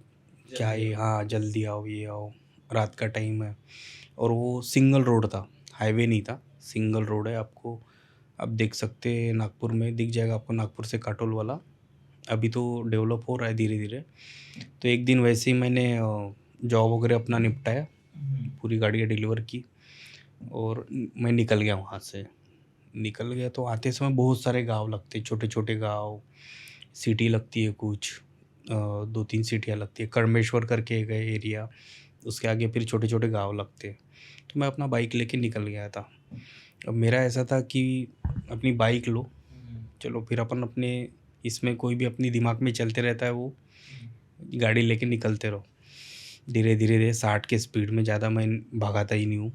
क्या ये, हाँ जल्दी आओ ये आओ, रात का टाइम है। और वो सिंगल रोड था, हाईवे नहीं था, सिंगल रोड है। आपको आप देख सकते हैं नागपुर में दिख जाएगा आपको, नागपुर से काटोल वाला। अभी तो डेवलप हो रहा है धीरे धीरे। तो एक दिन वैसे ही मैंने जॉब वगैरह अपना निपटाया, पूरी गाड़ियाँ डिलीवर की, और मैं निकल गया वहाँ से। निकल गया तो आते समय बहुत सारे गांव लगते, छोटे छोटे गांव, सिटी लगती है कुछ, 2-3 सिटियाँ लगती है। कर्मेश्वर करके एक है एरिया, उसके आगे फिर छोटे-छोटे गाँव लगते हैं। तो मैं अपना बाइक लेके निकल गया था। अब मेरा ऐसा था कि अपनी बाइक लो, चलो फिर अपन अपने इसमें कोई भी अपनी दिमाग में चलते रहता है वो गाड़ी लेके निकलते रहो। धीरे-धीरे 60 के स्पीड में, ज़्यादा मैं भगाता ही नहीं हूँ।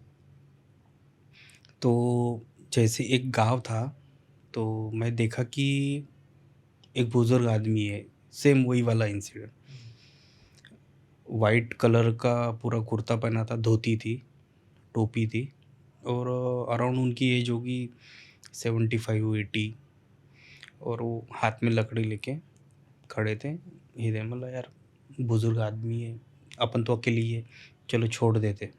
तो जैसे एक गाँव था, तो मैं देखा कि एक बुज़ुर्ग आदमी है, सेम वही वाला इंसिडेंट। वाइट कलर का पूरा कुर्ता पहना था, धोती थी, टोपी थी और अराउंड उनकी एज होगी 75-80 और वो हाथ में लकड़ी लेके खड़े थे। इधर मतलब यार बुज़ुर्ग आदमी है, अपन तो अकेले ही है, चलो छोड़ देते।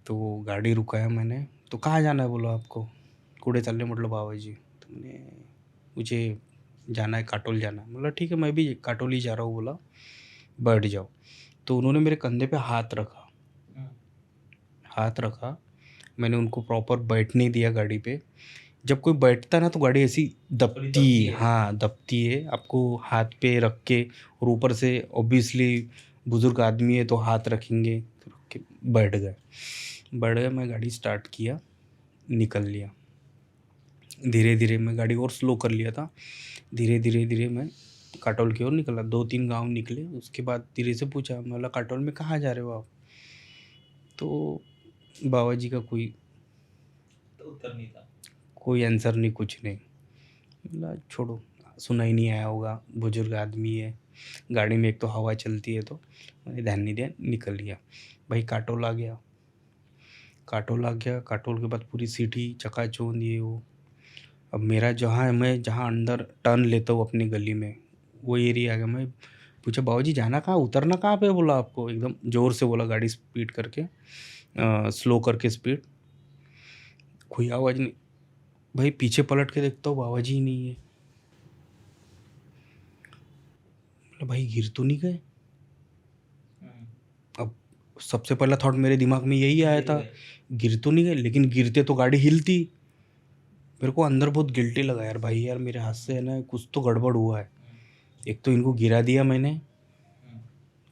तो गाड़ी रुकाया मैंने, तो कहाँ जाना है बोला आपको? कुड़े चालले म्हटलं बाबाजी। तो मैंने मुझे जाना है, काटोल जाना है। बोला ठीक है, मैं भी काटोल ही जा रहा हूँ बोला, बैठ जाओ। तो उन्होंने मेरे कंधे पे हाथ रखा, मैंने उनको प्रॉपर बैठने दिया गाड़ी पे। जब कोई बैठता है ना तो गाड़ी ऐसी दबती है, हाँ दबती है, आपको हाथ पे रख के। और ऊपर से ऑब्वियसली बुज़ुर्ग आदमी है तो हाथ रखेंगे, तो रख के बैठ गए। मैं गाड़ी स्टार्ट किया, निकल लिया। धीरे-धीरे मैं गाड़ी और स्लो कर लिया था। धीरे-धीरे मैं काटोल की ओर निकला। 2-3 गाँव निकले, उसके बाद धीरे से पूछा, मैं बोला काटोल में कहाँ जा रहे हो आप? तो बाबा जी का कोई उत्तर नहीं था। कोई आंसर नहीं, कुछ नहीं। बोला छोड़ो, सुना ही नहीं आया होगा, बुजुर्ग आदमी है, गाड़ी में एक तो हवा चलती है, तो मैंने ध्यान नहीं दिया, निकल लिया। भाई काटोल आ गया। काटोल के बाद पूरी सिटी चकाचौंध ये वो। अब मेरा जहाँ अंदर टर्न लेता हूँ अपनी गली में, वो एरिया आ गया। मैं पूछा बाबू जी जाना कहाँ, उतरना कहाँ पे? बोला आपको, एकदम ज़ोर से बोला, गाड़ी स्पीड करके स्लो करके स्पीड। कोई आवाज़ नहीं। भाई पीछे पलट के देखता हूँ, बाबा जी ही नहीं है। बोला भाई गिर तो नहीं गए? अब सबसे पहला थॉट मेरे दिमाग में यही आया था, गिर तो नहीं गए, लेकिन गिरते तो गाड़ी हिलती। मेरे को अंदर बहुत गिल्टी लगा यार, भाई यार मेरे हाथ से है ना कुछ तो गड़बड़ हुआ है। एक तो इनको गिरा दिया मैंने,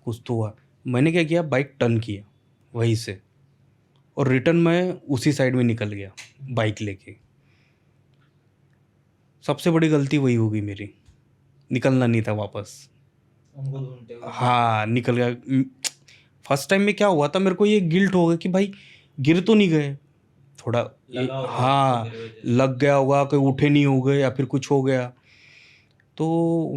कुछ तो हुआ। मैंने क्या किया, बाइक टर्न किया वहीं से और रिटर्न मैं उसी साइड में निकल गया बाइक लेके। सबसे बड़ी गलती वही होगी मेरी, निकलना नहीं था वापस। उनको ढूंढते हुए हाँ निकल गया। फर्स्ट टाइम में क्या हुआ था, मेरे को ये गिल्ट हो गया कि भाई गिर तो नहीं गए, थोड़ा लगा होगा उसको हाँ मेरे वजह से। लग गया होगा, कहीं उठे नहीं हो गए या फिर कुछ हो गया। तो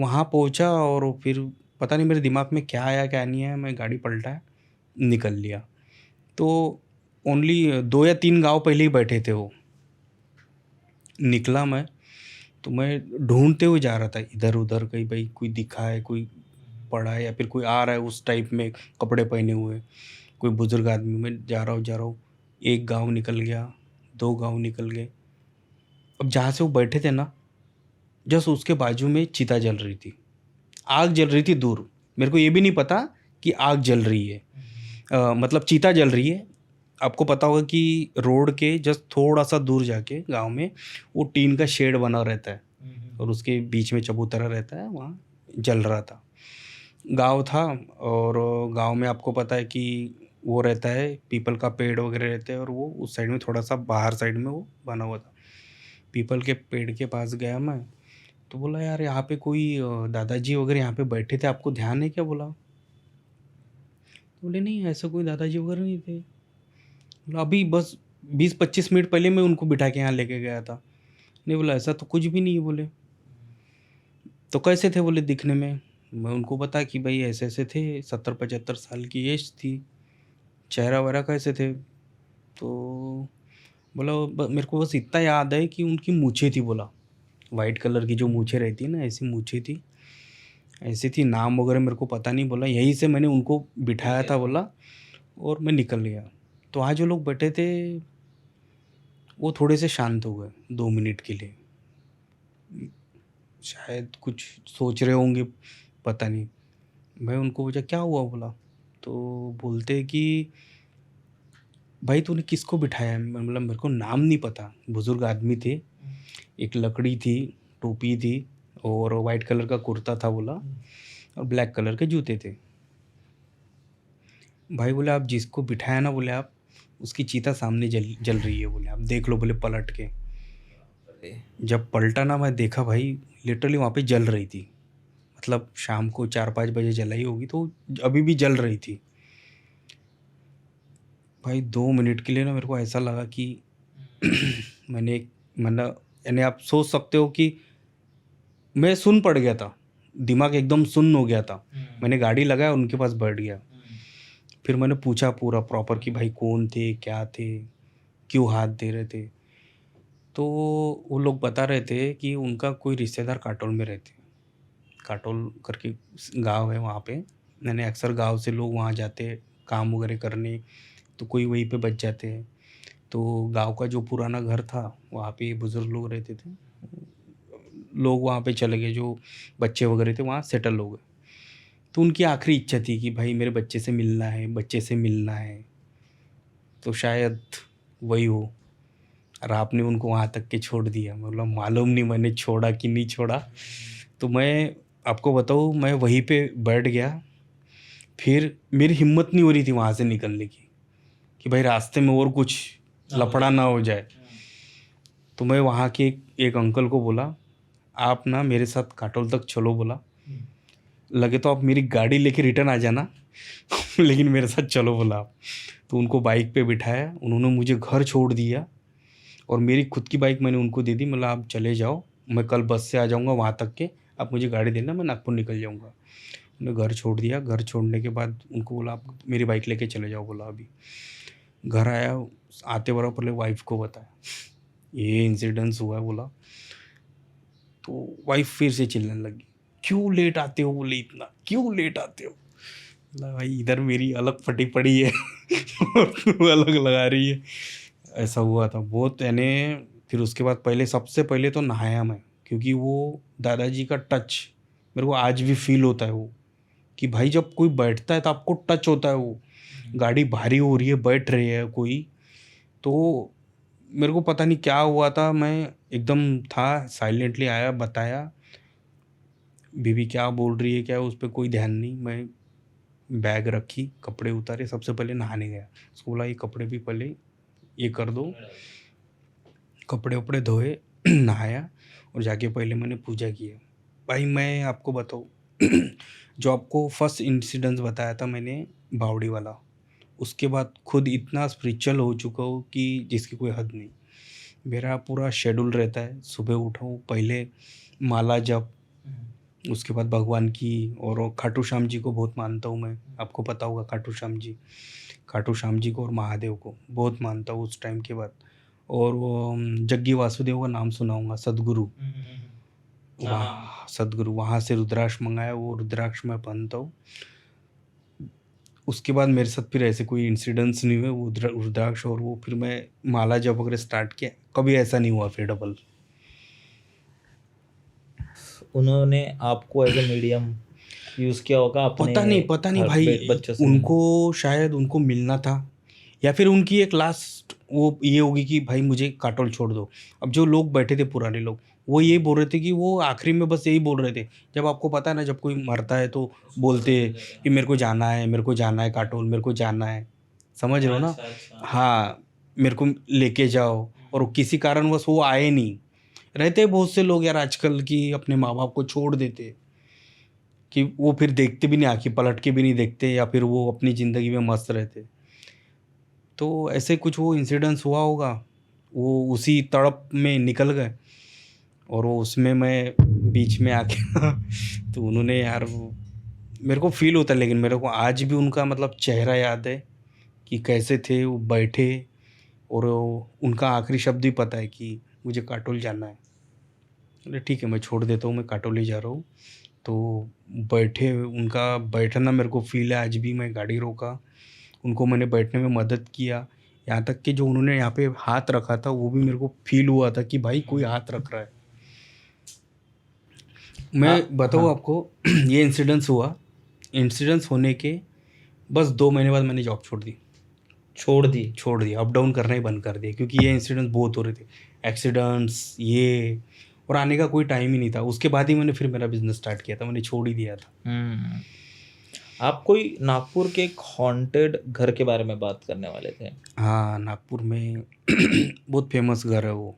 वहाँ पहुँचा और फिर पता नहीं मेरे दिमाग में क्या आया क्या नहीं आया, मैं गाड़ी पलटा, निकल लिया। तो ओनली 2 या 3 गाँव पहले ही बैठे थे वो। निकला मैं, तो मैं ढूँढते हुए जा रहा था इधर-उधर, कहीं भाई कोई दिखा है, कोई पड़ा है या फिर कोई आ रहा है उस टाइप में कपड़े पहने हुए, कोई बुज़ुर्ग आदमी। मैं जा रहा हूँ, 1 गाँव निकल गया, 2 गाँव निकल गए। अब जहाँ से वो बैठे थे ना, जस्ट उसके बाजू में चिता जल रही थी। आग जल रही थी दूर, मेरे को ये भी नहीं पता कि आग जल रही है, मतलब चिता जल रही है। आपको पता होगा कि रोड के जस्ट थोड़ा सा दूर जाके गांव में वो टीन का शेड बना रहता है और उसके बीच में चबूतरा रहता है, वहाँ जल रहा था। गांव था और गांव में आपको पता है कि वो रहता है, पीपल का पेड़ वगैरह रहते हैं और वो उस साइड में थोड़ा सा बाहर साइड में वो बना हुआ था। पीपल के पेड़ के पास गया मैं, तो बोला यार यहाँ पे कोई दादाजी वगैरह यहाँ पे बैठे थे, आपको ध्यान है क्या? बोला। तो बोले नहीं ऐसा कोई दादाजी वगैरह नहीं थे। बोला अभी बस 20-25 मिनट पहले मैं उनको बिठा के यहाँ लेके गया था। नहीं बोला ऐसा तो कुछ भी नहीं है। बोले तो कैसे थे? बोले दिखने में। मैं उनको बता कि भाई ऐसे ऐसे थे, 70-75 साल की एज थी, चेहरा वगैरह कैसे थे। तो बोला मेरे को बस इतना याद है कि उनकी मूछें थी। बोला वाइट कलर की जो मूछें रहती है ना, ऐसी मूछें थी, ऐसी थी। नाम वगैरह मेरे को पता नहीं। बोला यहीं से मैंने उनको बिठाया था। बोला और मैं निकल गया। तो वहाँ जो लोग बैठे थे वो थोड़े से शांत हो गए 2 मिनट के लिए, शायद कुछ सोच रहे होंगे, पता नहीं। मैं उनको पूछा क्या हुआ? बोला तो बोलते कि भाई तूने किसको बिठाया है? मैं बोला मेरे को नाम नहीं पता। बुज़ुर्ग आदमी थे, एक लकड़ी थी, टोपी थी और वाइट कलर का कुर्ता था। बोला और ब्लैक कलर के जूते थे। भाई बोले आप जिसको बिठाया ना, बोले आप उसकी चीता सामने जल जल रही है, बोले आप देख लो, बोले पलट के। जब पलटा ना, मैं देखा भाई लिटरली वहाँ पे जल रही थी। मतलब शाम को 4-5 बजे जलाई होगी तो अभी भी जल रही थी। भाई 2 मिनट के लिए ना मेरे को ऐसा लगा कि मैंने मतलब यानी आप सोच सकते हो कि मैं सुन्न पड़ गया था, दिमाग एकदम सुन्न हो गया था। मैंने गाड़ी लगाया, उनके पास बैठ गया। फिर मैंने पूछा पूरा प्रॉपर कि भाई कौन थे, क्या थे, क्यों हाथ दे रहे थे। तो वो लोग बता रहे थे कि उनका कोई रिश्तेदार काटोल में रहते, काटोल करके गांव है वहाँ पे। मैंने अक्सर गांव से लोग वहाँ जाते हैं काम वगैरह करने, तो कोई वहीं पे बच जाते हैं। तो गांव का जो पुराना घर था वहाँ पे बुज़ुर्ग लोग रहते थे, लोग वहाँ पे चले गए, जो बच्चे वगैरह थे वहाँ सेटल हो गए। तो उनकी आखिरी इच्छा थी कि भाई मेरे बच्चे से मिलना है, बच्चे से मिलना है। तो शायद वही हो, और आपने उनको वहाँ तक के छोड़ दिया। मतलब मालूम नहीं मैंने छोड़ा कि नहीं छोड़ा। तो मैं आपको बताऊँ, मैं वहीं पे बैठ गया। फिर मेरी हिम्मत नहीं हो रही थी वहाँ से निकलने की, कि भाई रास्ते में और कुछ लफड़ा ना हो जाए। तो मैं वहाँ के एक अंकल को बोला, आप ना मेरे साथ काटोल तक चलो, बोला लगे तो आप मेरी गाड़ी लेके रिटर्न आ जाना लेकिन मेरे साथ चलो, बोला आप। तो उनको बाइक पे बिठाया, उन्होंने मुझे घर छोड़ दिया, और मेरी खुद की बाइक मैंने उनको दे दी। मतलब आप चले जाओ, मैं कल बस से आ जाऊँगा वहाँ तक के, आप मुझे गाड़ी देना, मैं नागपुर निकल जाऊँगा। उन्होंने घर छोड़ दिया। घर छोड़ने के बाद उनको बोला आप मेरी बाइक लेके चले जाओ, बोला अभी। घर आया, आते बराबर पहले वाइफ को बताया ये इंसिडेंस हुआ है, बोला। तो वाइफ फिर से चिल्लाने लगी, क्यों लेट आते हो, बोले इतना क्यों लेट आते हो। बोला भाई इधर मेरी अलग फटी पड़ी है और तू अलग लगा रही है। ऐसा हुआ था बहुत, यानी फिर उसके बाद पहले, सबसे पहले तो नहाया मैं, क्योंकि वो दादाजी का टच मेरे को आज भी फील होता है। वो कि भाई जब कोई बैठता है तो आपको टच होता है। वो गाड़ी भारी हो रही है, बैठ रही है कोई, तो मेरे को पता नहीं क्या हुआ था। मैं एकदम था, साइलेंटली आया, बताया बीवी क्या बोल रही है, क्या, उस पर कोई ध्यान नहीं। मैं बैग रखी, कपड़े उतारे, सबसे पहले नहाने गया। उसको बोला ये कपड़े भी पहले ये कर दो, कपड़े वपड़े धोए नहाया, और जाके पहले मैंने पूजा किया। भाई मैं आपको बताऊँ जो आपको फर्स्ट इंसिडेंस बताया था मैंने बावड़ी वाला, उसके बाद खुद इतना स्पिरिचुअल हो चुका हूँ कि जिसकी कोई हद नहीं। मेरा पूरा शेड्यूल रहता है, सुबह उठाऊँ, पहले माला जप, उसके बाद भगवान की, और खाटू श्याम जी को बहुत मानता हूँ मैं। आपको पता होगा खाटू श्याम जी, खाटू श्याम जी को और महादेव को बहुत मानता हूँ उस टाइम के बाद। और वो जग्गी वासुदेव का नाम सुना होगा, सदगुरु। वहाँ सदगुरु, वहाँ से रुद्राक्ष मंगाया, वो रुद्राक्ष मैं पहनता हूँ। उसके बाद मेरे साथ फिर ऐसे कोई इंसिडेंट्स नहीं हुए। वो रुद्राक्ष और वो फिर मैं माला जप वगैरह स्टार्ट किया, कभी ऐसा नहीं हुआ फिर डबल। उन्होंने आपको एज ए मीडियम यूज किया होगा अपने पता नहीं घर भाई, बच्चों से मिलने। उनको शायद उनको मिलना था, या फिर उनकी एक लास्ट वो ये होगी कि भाई मुझे काटोल छोड़ दो। अब जो लोग बैठे थे पुराने लोग, वो ये बोल रहे थे कि वो आखिरी में बस यही बोल रहे थे। जब आपको पता है ना, जब कोई मरता है तो बोलते हैं कि मेरे को जाना है, मेरे को जाना है काटोल, मेरे को जाना है, समझ रहे हो ना। हाँ, मेरे को लेके जाओ, और किसी कारणवश वो आए नहीं। रहते हैं बहुत से लोग यार आजकल की अपने माँ बाप को छोड़ देते, कि वो फिर देखते भी नहीं, आँखें पलट के भी नहीं देखते, या फिर वो अपनी ज़िंदगी में मस्त रहते। तो ऐसे कुछ वो इंसिडेंस हुआ होगा, वो उसी तड़प में निकल गए, और वो उसमें मैं बीच में आके तो उन्होंने यार मेरे को फील होता है, लेकिन मेरे को आज भी उनका मतलब चेहरा याद है कि कैसे थे वो बैठे, और उनका आखिरी शब्द ही पता है कि मुझे काटोल जाना है। बोले ठीक है, मैं छोड़ देता हूँ, मैं काटोल ही जा रहा हूँ। तो बैठे, उनका बैठना मेरे को फील है आज भी। मैं गाड़ी रोका, उनको मैंने बैठने में मदद किया, यहाँ तक कि जो उन्होंने यहाँ पे हाथ रखा था वो भी मेरे को फील हुआ था कि भाई कोई हाथ रख रहा है। मैं बताऊँ आपको ये इंसिडेंस हुआ, इंसिडेंस होने के बस 2 महीने बाद मैंने जॉब छोड़ दी, अप डाउन करना ही बंद कर दिया, क्योंकि ये इंसिडेंट्स बहुत हो रहे थे, एक्सीडेंट्स ये, और आने का कोई टाइम ही नहीं था। उसके बाद ही मैंने फिर मेरा बिजनेस स्टार्ट किया था, मैंने छोड़ ही दिया था। आप कोई नागपुर के एक हॉन्टेड घर के बारे में बात करने वाले थे। हाँ, नागपुर में बहुत फेमस घर है वो।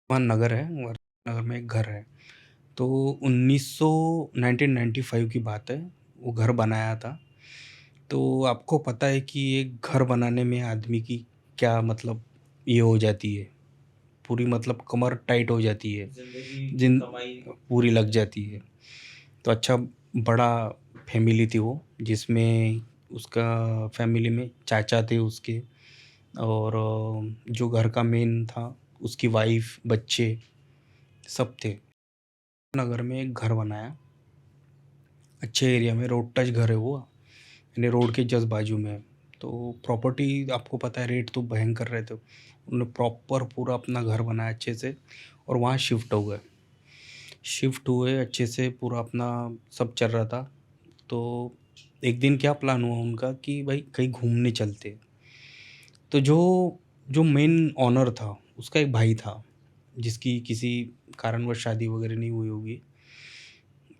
वहाँ नगर है, नगर में एक घर है। तो 1995 की बात है, वो घर बनाया था। तो आपको पता है कि एक घर बनाने में आदमी की क्या मतलब ये हो जाती है, पूरी मतलब कमर टाइट हो जाती है, जिन पूरी लग जाती है। तो अच्छा बड़ा फैमिली थी वो, जिसमें उसका फैमिली में चाचा थे उसके, और जो घर का मेन था उसकी वाइफ, बच्चे सब थे। नगर में एक घर बनाया, अच्छे एरिया में, रोड टच घर है वो, यानी रोड के जस्ट बाजू में है। तो प्रॉपर्टी आपको पता है रेट तो भयंकर रहे थे। उन्होंने प्रॉपर पूरा अपना घर बनाया अच्छे से, और वहाँ शिफ्ट हुए अच्छे से, पूरा अपना सब चल रहा था। तो एक दिन क्या प्लान हुआ उनका कि भाई कहीं घूमने चलते। तो जो जो मेन ऑनर था उसका एक भाई था, जिसकी किसी कारणवश शादी वगैरह नहीं हुई होगी,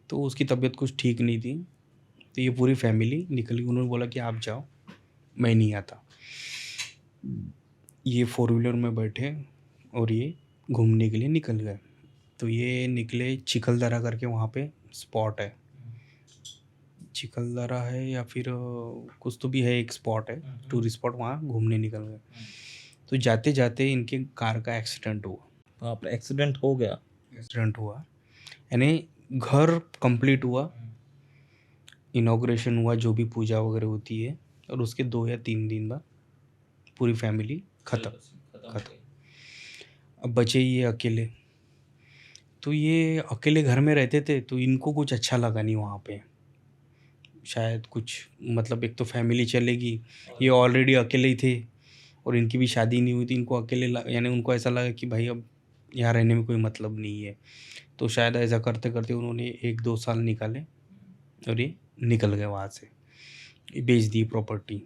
तो उसकी तबीयत कुछ ठीक नहीं थी। तो ये पूरी फैमिली निकली, उन्होंने बोला कि आप जाओ, मैं नहीं आता। ये फोर व्हीलर में बैठे और ये घूमने के लिए निकल गए। तो ये निकले चिखलदरा करके, वहाँ पे स्पॉट है, चिखलदरा है या फिर कुछ तो भी है, एक स्पॉट है टूरिस्ट स्पॉट, वहाँ घूमने निकल गए। तो जाते जाते इनके कार का एक्सीडेंट हुआ। आप एक्सीडेंट हो गया। एक्सीडेंट हुआ, यानी घर कंप्लीट हुआ, इनॉग्रेशन हुआ, जो भी पूजा वगैरह होती है, और उसके 2 या 3 दिन बाद पूरी फैमिली ख़त्म। अब बचे ये अकेले। तो ये अकेले घर में रहते थे, तो इनको कुछ अच्छा लगा नहीं वहाँ पे। शायद कुछ मतलब, एक तो फैमिली चलेगी, ये ऑलरेडी अकेले ही थे, और इनकी भी शादी नहीं हुई थी। इनको अकेले यानी उनको ऐसा लगा कि भाई अब यहाँ रहने में कोई मतलब नहीं है। तो शायद ऐसा करते करते उन्होंने 1-2 साल निकाले, और ये निकल गए वहाँ से। ये बेच दी प्रॉपर्टी।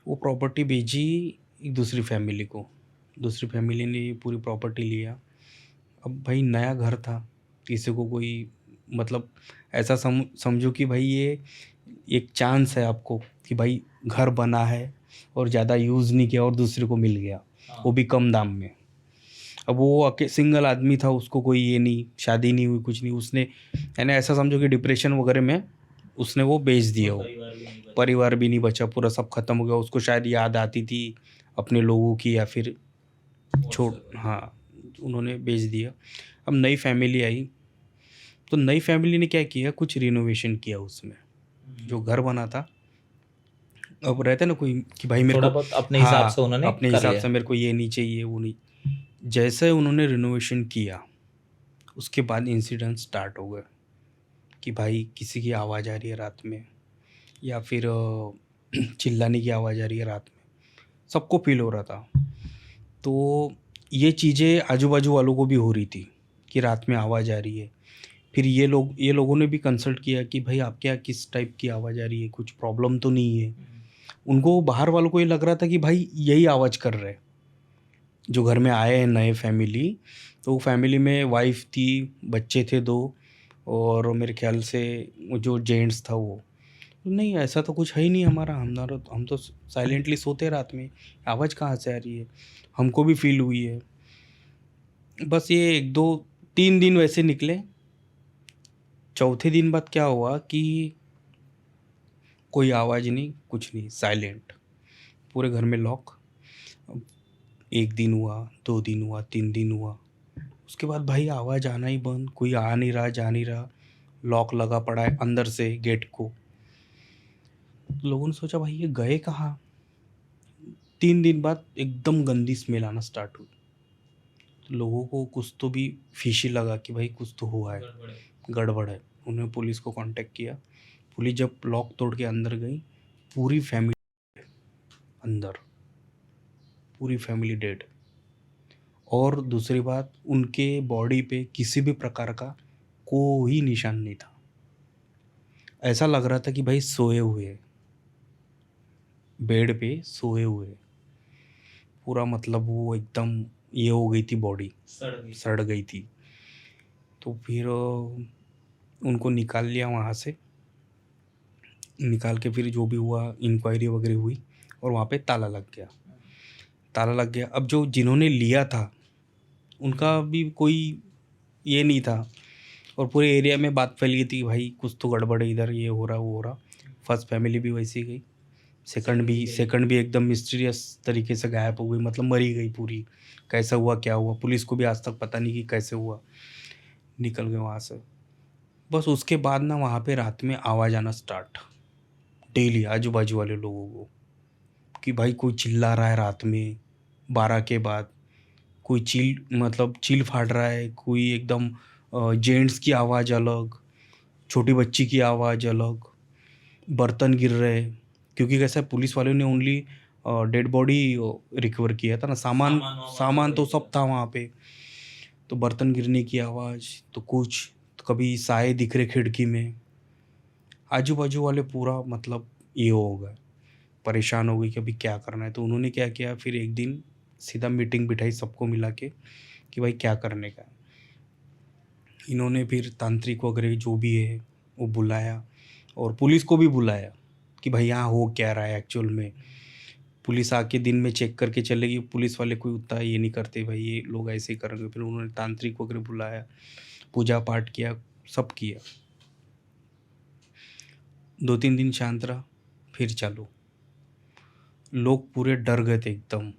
वो प्रॉपर्टी बेची एक दूसरी फैमिली को, दूसरी फैमिली ने ये पूरी प्रॉपर्टी लिया। अब भाई नया घर था, किसी को कोई मतलब ऐसा समझो कि भाई ये एक चांस है आपको कि भाई घर बना है और ज़्यादा यूज़ नहीं किया और दूसरे को मिल गया, वो भी कम दाम में। अब वो सिंगल आदमी था, उसको कोई ये नहीं, शादी नहीं हुई, कुछ नहीं, उसने यानी ऐसा समझो कि डिप्रेशन वगैरह में उसने वो बेच दिया। वो परिवार भी नहीं बचा, पूरा सब खत्म हो गया। उसको शायद याद आती थी अपने लोगों की, या फिर हाँ, उन्होंने बेच दिया। अब नई फैमिली आई, तो नई फैमिली ने क्या किया, कुछ रिनोवेशन किया उसमें, जो घर बना था। अब रहता है ना कोई कि भाई मेरे थोड़ा को, बहुत अपने हिसाब से हाँ, उन्होंने अपने कर हिसाब लिया। से मेरे को ये नहीं चाहिए, वो नहीं। जैसे उन्होंने रिनोवेशन किया, उसके बाद इंसिडेंट स्टार्ट हो गए कि भाई किसी की आवाज़ आ रही है रात में, या फिर चिल्लाने की आवाज़ आ रही है रात में, सबको फील हो रहा था। तो ये चीज़ें आजू बाजू वालों को भी हो रही थी कि रात में आवाज़ आ रही है। फिर ये लोगों ने भी कंसल्ट किया कि भाई आप क्या, किस टाइप की आवाज़ आ रही है, कुछ प्रॉब्लम तो नहीं है। उनको बाहर वालों को ये लग रहा था कि भाई यही आवाज़ कर रहे हैं जो घर में आए हैं नए फैमिली। तो फैमिली में वाइफ थी, बच्चे थे 2, और मेरे ख्याल से वो जो जेंट्स था वो, नहीं ऐसा तो कुछ है ही नहीं हमारा, हम तो साइलेंटली सोते रात में, आवाज़ कहाँ से आ रही है, हमको भी फील हुई है। बस ये 1-2-3 दिन वैसे निकले। चौथे दिन बाद क्या हुआ कि कोई आवाज़ नहीं, कुछ नहीं, साइलेंट, पूरे घर में लॉक। अब 1 दिन हुआ, 2 दिन हुआ, 3 दिन हुआ, उसके बाद भाई आवाज़ आना ही बंद, कोई आ नहीं रहा, जा नहीं रहा, लॉक लगा पड़ा है अंदर से गेट को। तो लोगों ने सोचा भाई ये गए कहाँ। 3 दिन बाद एकदम गंदी स्मेल आना स्टार्ट हुई। तो लोगों को कुछ तो भी फिशी लगा कि भाई कुछ तो हुआ है, गड़बड़ है। उन्होंने पुलिस को कांटेक्ट किया। पुलिस जब लॉक तोड़ के अंदर गई, पूरी फैमिली अंदर, पूरी फैमिली डेड। और दूसरी बात, उनके बॉडी पे किसी भी प्रकार का कोई निशान नहीं था। ऐसा लग रहा था कि भाई सोए हुए हैं, बेड पे सोए हुए हैं। पूरा मतलब वो एकदम ये हो गई थी, बॉडी सड़ गई थी। तो फिर उनको निकाल लिया वहाँ से, निकाल के फिर जो भी हुआ इंक्वायरी वगैरह हुई और वहाँ पे ताला लग गया। ताला लग गया। अब जो जिन्होंने लिया था उनका भी कोई ये नहीं था और पूरे एरिया में बात फैल गई थी, भाई कुछ तो गड़बड़ है इधर, ये हो रहा वो हो रहा। फर्स्ट फैमिली भी वैसी गई, सेकंड भी एकदम मिस्टीरियस तरीके से गायब हो गई, मतलब मरी गई पूरी। कैसा हुआ क्या हुआ पुलिस को भी आज तक पता नहीं कि कैसे हुआ, निकल गए वहाँ से। बस उसके बाद ना वहाँ पे रात में आवाज़ आना स्टार्ट, डेली आजू बाजू वाले लोगों को, कि भाई कोई चिल्ला रहा है रात में 12 के बाद, कोई चील फाड़ रहा है, कोई एकदम जेंट्स की आवाज़ अलग, छोटी बच्ची की आवाज़ अलग, बर्तन गिर रहे। क्योंकि कैसा है, पुलिस वालों ने ओनली डेड बॉडी रिकवर किया था ना, सामान तो सब था वहाँ पे। तो बर्तन गिरने की आवाज़, तो कुछ तो कभी साए दिख रहे खिड़की में, आजू बाजू वाले पूरा मतलब ये हो गए, परेशान हो गई कि अभी क्या करना है। तो उन्होंने क्या किया, फिर एक दिन सीधा मीटिंग बिठाई सबको मिला के कि भाई क्या करने का है। इन्होंने फिर तांत्रिक वगैरह जो भी है वो बुलाया और पुलिस को भी बुलाया कि भाई यहाँ हो क्या रहा है एक्चुअल में। पुलिस आके दिन में चेक करके चलेगी, पुलिस वाले कोई उतना ये नहीं करते, भाई ये लोग ऐसे ही करेंगे। फिर उन्होंने तांत्रिक वगैरह बुलाया, पूजा पाठ किया, सब किया। 2-3 दिन शांत रहा, फिर चालू। लोग पूरे डर गए थे एकदम,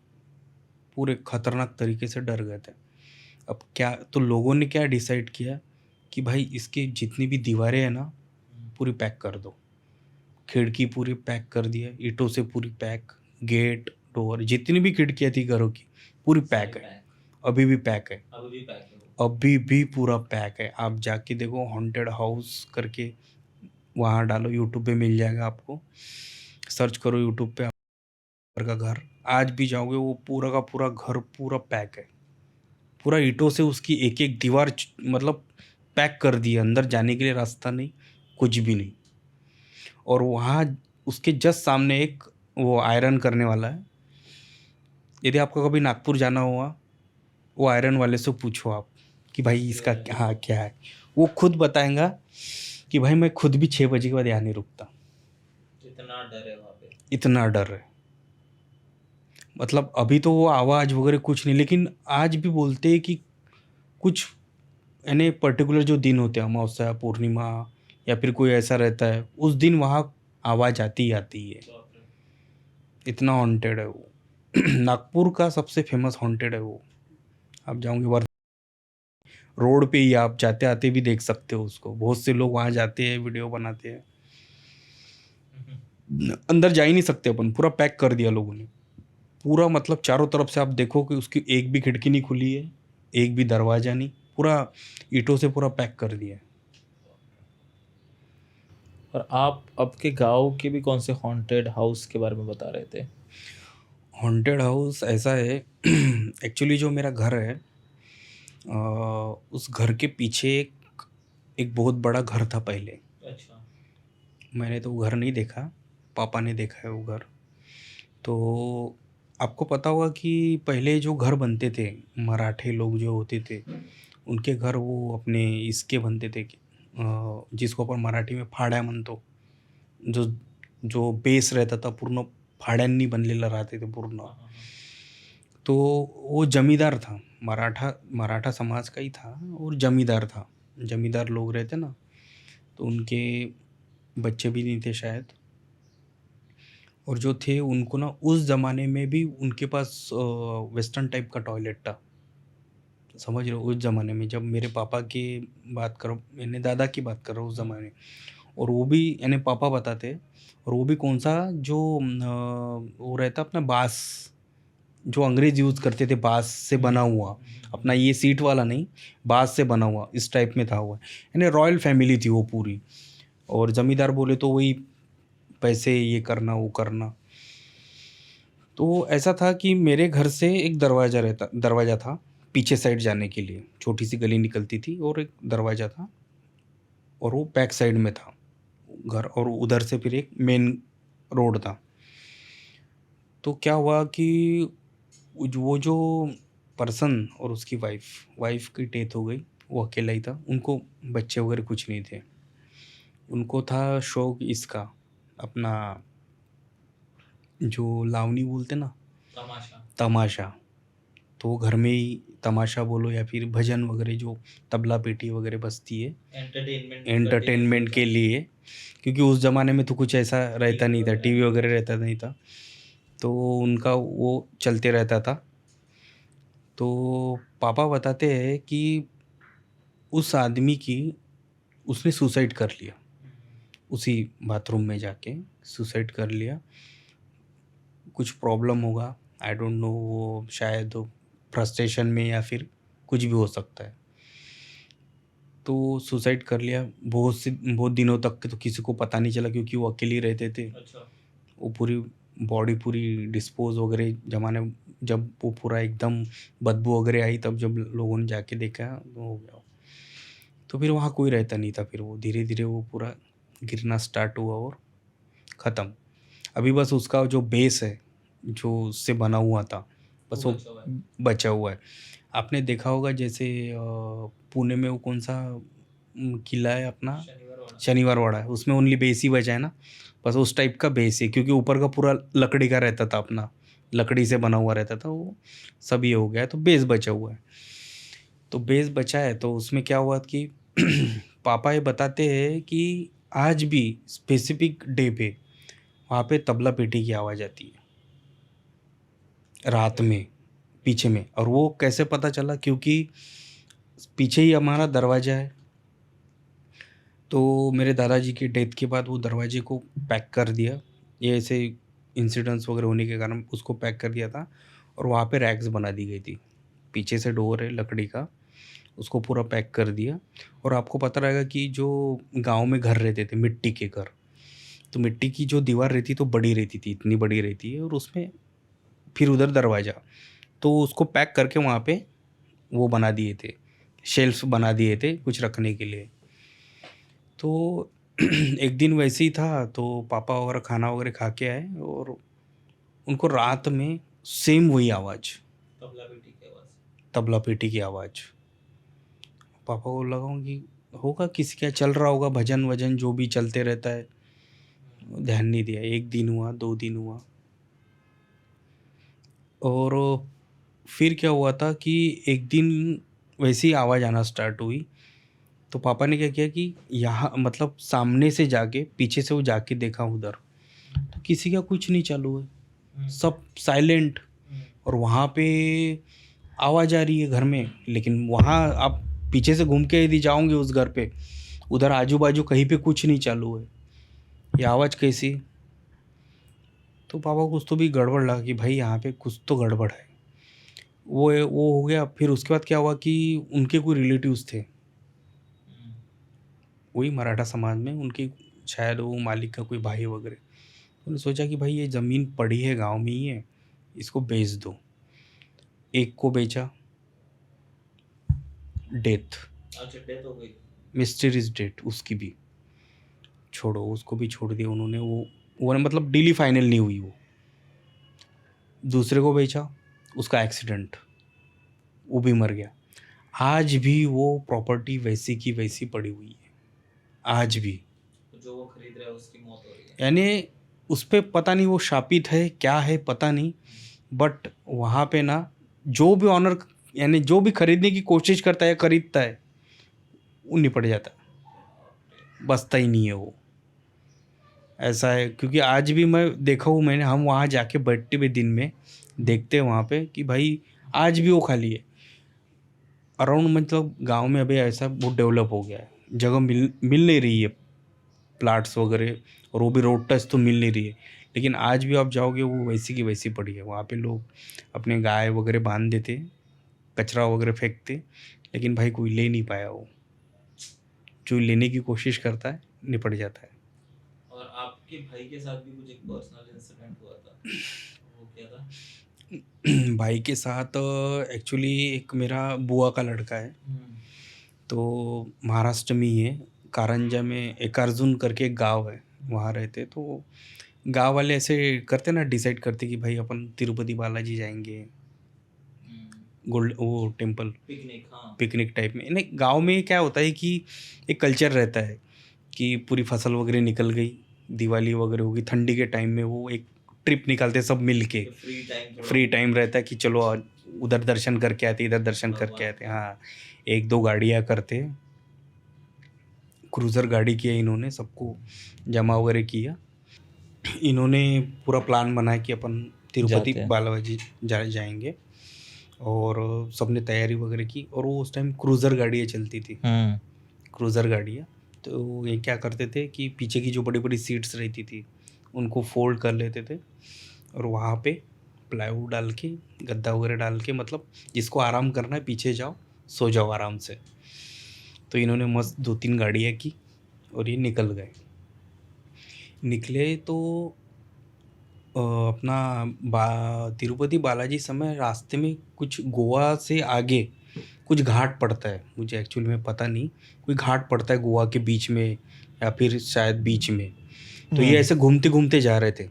पूरे खतरनाक तरीके से डर गए थे। अब क्या, तो लोगों ने क्या डिसाइड किया कि भाई इसकी जितनी भी दीवारें हैं ना पूरी पैक कर दो, खिड़की पूरी पैक कर दिया, ईंटों से पूरी पैक, गेट डोर जितनी भी खिड़कियाँ थी घरों की पूरी पैक है, अभी भी पैक है, अभी भी पूरा पैक है। आप जाके देखो, हॉन्टेड हाउस करके वहाँ डालो, यूट्यूब पे मिल जाएगा आपको, सर्च करो यूट्यूब पे का घर, आज भी जाओगे वो पूरा का पूरा घर पूरा पैक है, पूरा ईंटों से उसकी एक एक दीवार मतलब पैक कर दी है, अंदर जाने के लिए रास्ता नहीं, कुछ भी नहीं। और वहाँ उसके जस्ट सामने एक वो आयरन करने वाला है, यदि आपको कभी नागपुर जाना हुआ, वो आयरन वाले से पूछो आप कि भाई इसका हाँ क्या है, वो खुद बताएगा कि भाई मैं खुद भी 6 बजे के बाद यहाँ नहीं रुकता, इतना डर है वहाँ पे। इतना डर है। मतलब अभी तो वो आवाज़ वगैरह कुछ नहीं, लेकिन आज भी बोलते हैं कि कुछ यानी पर्टिकुलर जो दिन होते हैं, अमावस्या पूर्णिमा या फिर कोई ऐसा रहता है, उस दिन वहाँ आवाज़ आती ही आती है। इतना हॉन्टेड है वो। नागपुर का सबसे फेमस हॉन्टेड है वो। आप जाओगे रोड पे ही, आप जाते आते भी देख सकते हो उसको, बहुत से लोग वहाँ जाते हैं, वीडियो बनाते हैं। अंदर जा ही नहीं सकते अपन, पूरा पैक कर दिया लोगों ने पूरा, मतलब चारों तरफ से आप देखो कि उसकी एक भी खिड़की नहीं खुली है, एक भी दरवाज़ा नहीं, पूरा ईंटों से पूरा पैक कर दिया है। और आप आपके गांव के भी कौन से हॉन्टेड हाउस के बारे में बता रहे थे? हॉन्टेड हाउस ऐसा है, एक्चुअली जो मेरा घर है उस घर के पीछे एक बहुत बड़ा घर था पहले। अच्छा। मैंने तो वो घर नहीं देखा, पापा ने देखा है वो घर। तो आपको पता होगा कि पहले जो घर बनते थे, मराठे लोग जो होते थे उनके घर वो अपने इसके बनते थे जिसको अपन मराठी में फाड्या म्हणतो, जो जो बेस रहता था पूर्ण फाड्यांनी बनलेलं राहते ते पूर्ण। तो वो जमींदार था, मराठा समाज का ही था और जमींदार था। जमींदार लोग रहते ना, तो उनके बच्चे भी नहीं थे शायद, और जो थे उनको ना उस ज़माने में भी उनके पास वेस्टर्न टाइप का टॉयलेट था। समझ रहे हो, उस ज़माने में जब मेरे पापा की बात करो, मैंने दादा की बात कर रहा हूँ उस ज़माने। और वो भी यानी पापा बताते, और वो भी कौन सा जो वो रहता अपना बांस, जो अंग्रेज यूज़ करते थे, बांस से बना हुआ, अपना ये सीट वाला नहीं, बांस से बना हुआ इस टाइप में था हुआ, यानी रॉयल फैमिली थी वो पूरी। और ज़मींदार बोले तो वही पैसे ये करना वो करना। तो ऐसा था कि मेरे घर से एक दरवाज़ा था पीछे साइड जाने के लिए, छोटी सी गली निकलती थी और एक दरवाज़ा था, और वो बैक साइड में था घर, और उधर से फिर एक मेन रोड था। तो क्या हुआ कि वो जो पर्सन और उसकी वाइफ की डेथ हो गई, वो अकेला ही था, उनको बच्चे वगैरह कुछ नहीं थे। उनको था शौक इसका अपना जो लावनी बोलते ना, तमाशा। तमाशा। तो वो घर में ही तमाशा बोलो या फिर भजन वगैरह जो तबला पेटी वगैरह बजती है एंटरटेनमेंट के लिए, क्योंकि उस ज़माने में तो कुछ ऐसा रहता नहीं था, टीवी वगैरह रहता नहीं था, तो उनका वो चलते रहता था। तो पापा बताते हैं कि उस आदमी की उसने सुसाइड कर लिया, उसी बाथरूम में जाके सुसाइड कर लिया। कुछ प्रॉब्लम होगा, आई डोंट नो, वो शायद फ्रस्ट्रेशन में या फिर कुछ भी हो सकता है। तो सुसाइड कर लिया। बहुत दिनों तक तो किसी को पता नहीं चला, क्योंकि वो अकेले ही रहते थे। अच्छा। वो पूरी बॉडी पूरी डिस्पोज वगैरह जमाने, जब वो पूरा एकदम बदबू वगैरह आई, तब जब लोगों ने जाके देखा तो हो गया। तो फिर वहाँ कोई रहता नहीं था, फिर वो धीरे धीरे वो पूरा गिरना स्टार्ट हुआ और ख़त्म। अभी बस उसका जो बेस है, जो उससे बना हुआ था, बस वो बचा हुआ है। आपने देखा होगा जैसे पुणे में वो कौन सा किला है अपना, शनिवार वाड़ा है, उसमें ओनली बेस ही बचा है ना, बस उस टाइप का बेस है, क्योंकि ऊपर का पूरा लकड़ी का रहता था, अपना लकड़ी से बना हुआ रहता था, वो सब ये हो गया है, तो बेस बचा हुआ है। तो बेस बचा है, तो उसमें क्या हुआ कि पापा ये बताते हैं कि आज भी स्पेसिफिक डे पे वहाँ पे तबला पेटी की आवाज़ आती है रात में पीछे में। और वो कैसे पता चला, क्योंकि पीछे ही हमारा दरवाज़ा है, तो मेरे दादाजी की डेथ के बाद वो दरवाजे को पैक कर दिया, ये ऐसे इंसिडेंट्स वगैरह होने के कारण उसको पैक कर दिया था, और वहाँ पे रैक्स बना दी गई थी, पीछे से डोर है लकड़ी का, उसको पूरा पैक कर दिया। और आपको पता रहेगा कि जो गांव में घर रहते थे मिट्टी के घर, तो मिट्टी की जो दीवार रहती तो बड़ी रहती थी, इतनी बड़ी रहती है, और उसमें फिर उधर दरवाज़ा, तो उसको पैक करके वहाँ पे वो बना दिए थे, शेल्फ्स बना दिए थे कुछ रखने के लिए। तो एक दिन वैसे ही था, तो पापा वगैरह खाना वगैरह खा के आए, और उनको रात में सेम वही आवाज़, तबला पेटी की आवाज़। पापा को लगा कि होगा किसी क्या चल रहा होगा, भजन वजन जो भी चलते रहता है, ध्यान नहीं दिया। एक दिन हुआ, 2 दिन हुआ, और फिर क्या हुआ था कि एक दिन वैसी ही आवाज़ आना स्टार्ट हुई, तो पापा ने क्या किया कि यहाँ मतलब सामने से जाके पीछे से वो जाके देखा उधर, तो किसी का कुछ नहीं चालू है, सब साइलेंट। और वहाँ पे आवाज़ आ रही है घर में, लेकिन वहाँ आप पीछे से घूम के यदि जाओगे उस घर पे, उधर आजू बाजू कहीं पे कुछ नहीं चालू है, ये आवाज़ कैसी। तो पापा को कुछ तो भी गड़बड़ लगा कि भाई यहाँ पे कुछ तो गड़बड़ है। वो हो गया। फिर उसके बाद क्या हुआ कि उनके कोई रिलेटिव्स थे वही मराठा समाज में, उनकी शायद वो मालिक का कोई भाई वगैरह, उन्होंने सोचा कि भाई ये ज़मीन पड़ी है गांव में ही है, इसको बेच दो। एक को बेचा, डेथ, अच्छा, डेथ हो गई। मिस्टीरियस डेथ, उसकी भी छोड़ो, उसको भी छोड़ दिया उन्होंने। वो मतलब डीली फाइनल नहीं हुई। वो दूसरे को बेचा, उसका एक्सीडेंट, वो भी मर गया। आज भी वो प्रॉपर्टी वैसी की वैसी पड़ी हुई है, आज भी। जो वो खरीद रहा है उसकी मौत हो रही है, यानी उस पर पता नहीं वो शापित है क्या है पता नहीं, बट वहाँ पे ना जो भी ऑनर, यानी जो भी खरीदने की कोशिश करता है खरीदता है, वो निपट जाता है, बचता ही नहीं है वो। ऐसा है, क्योंकि आज भी मैं देखा हूँ, मैंने, हम वहाँ जाके बैठते हुए दिन में देखते हैं वहाँ पे कि भाई आज भी वो खाली है। अराउंड मतलब गांव में अभी ऐसा बहुत डेवलप हो गया है, जगह मिल नहीं रही है, प्लाट्स वगैरह, और वो भी रोड टच तो मिल नहीं रही है। लेकिन आज भी आप जाओगे वो वैसी की वैसी पड़ी है। वहाँ पे लोग अपने गाय वगैरह बांध देते, कचरा वगैरह फेंकते, लेकिन भाई कोई ले नहीं पाया। वो जो लेने की कोशिश करता है निपट जाता है। और आपके भाई के साथ भी कुछ एक पर्सनल इंसिडेंट हुआ था, वो क्या था? भाई के साथ एक्चुअली एक मेरा बुआ का लड़का है, तो महाराष्ट्र में ही है, कारंजा में एक अर्जुन करके एक गांव है, वहाँ रहते। तो गांव वाले ऐसे करते ना, डिसाइड करते कि भाई अपन तिरुपति बालाजी जाएंगे, गोल्ड वो टेम्पल, पिकनिक, हाँ, पिकनिक टाइप में। नहीं, गांव में क्या होता है कि एक कल्चर रहता है कि पूरी फसल वगैरह निकल गई, दिवाली वगैरह होगी, ठंडी के टाइम में वो एक ट्रिप निकालते हैं सब मिल के। फ्री टाइम रहता है कि चलो आज उधर दर्शन करके आते, इधर दर्शन करके आते। हाँ, 1-2 गाड़ियाँ करते, क्रूज़र गाड़ी किया इन्होंने, सबको जमा वगैरह किया। इन्होंने पूरा प्लान बनाया कि अपन तिरुपति जाते हैं। बालाजी जाएंगे, और सबने तैयारी वगैरह की। और वो उस टाइम क्रूज़र गाड़ियाँ चलती थी, क्रूज़र गाड़ियाँ। तो ये क्या करते थे कि पीछे की जो बड़ी बड़ी सीट्स रहती थी उनको फोल्ड कर लेते थे, और वहाँ पे प्लाईवुड डाल के, गद्दा वगैरह डाल के, मतलब जिसको आराम करना है पीछे जाओ, सो जाओ आराम से। तो इन्होंने मस्त 2-3 गाड़ियाँ की और ये निकल गए। निकले तो अपना तिरुपति बालाजी समय रास्ते में कुछ गोवा से आगे कुछ घाट पड़ता है, मुझे एक्चुअली में पता नहीं, कोई घाट पड़ता है गोवा के बीच में या फिर शायद बीच में। तो ये ऐसे घूमते घूमते जा रहे थे,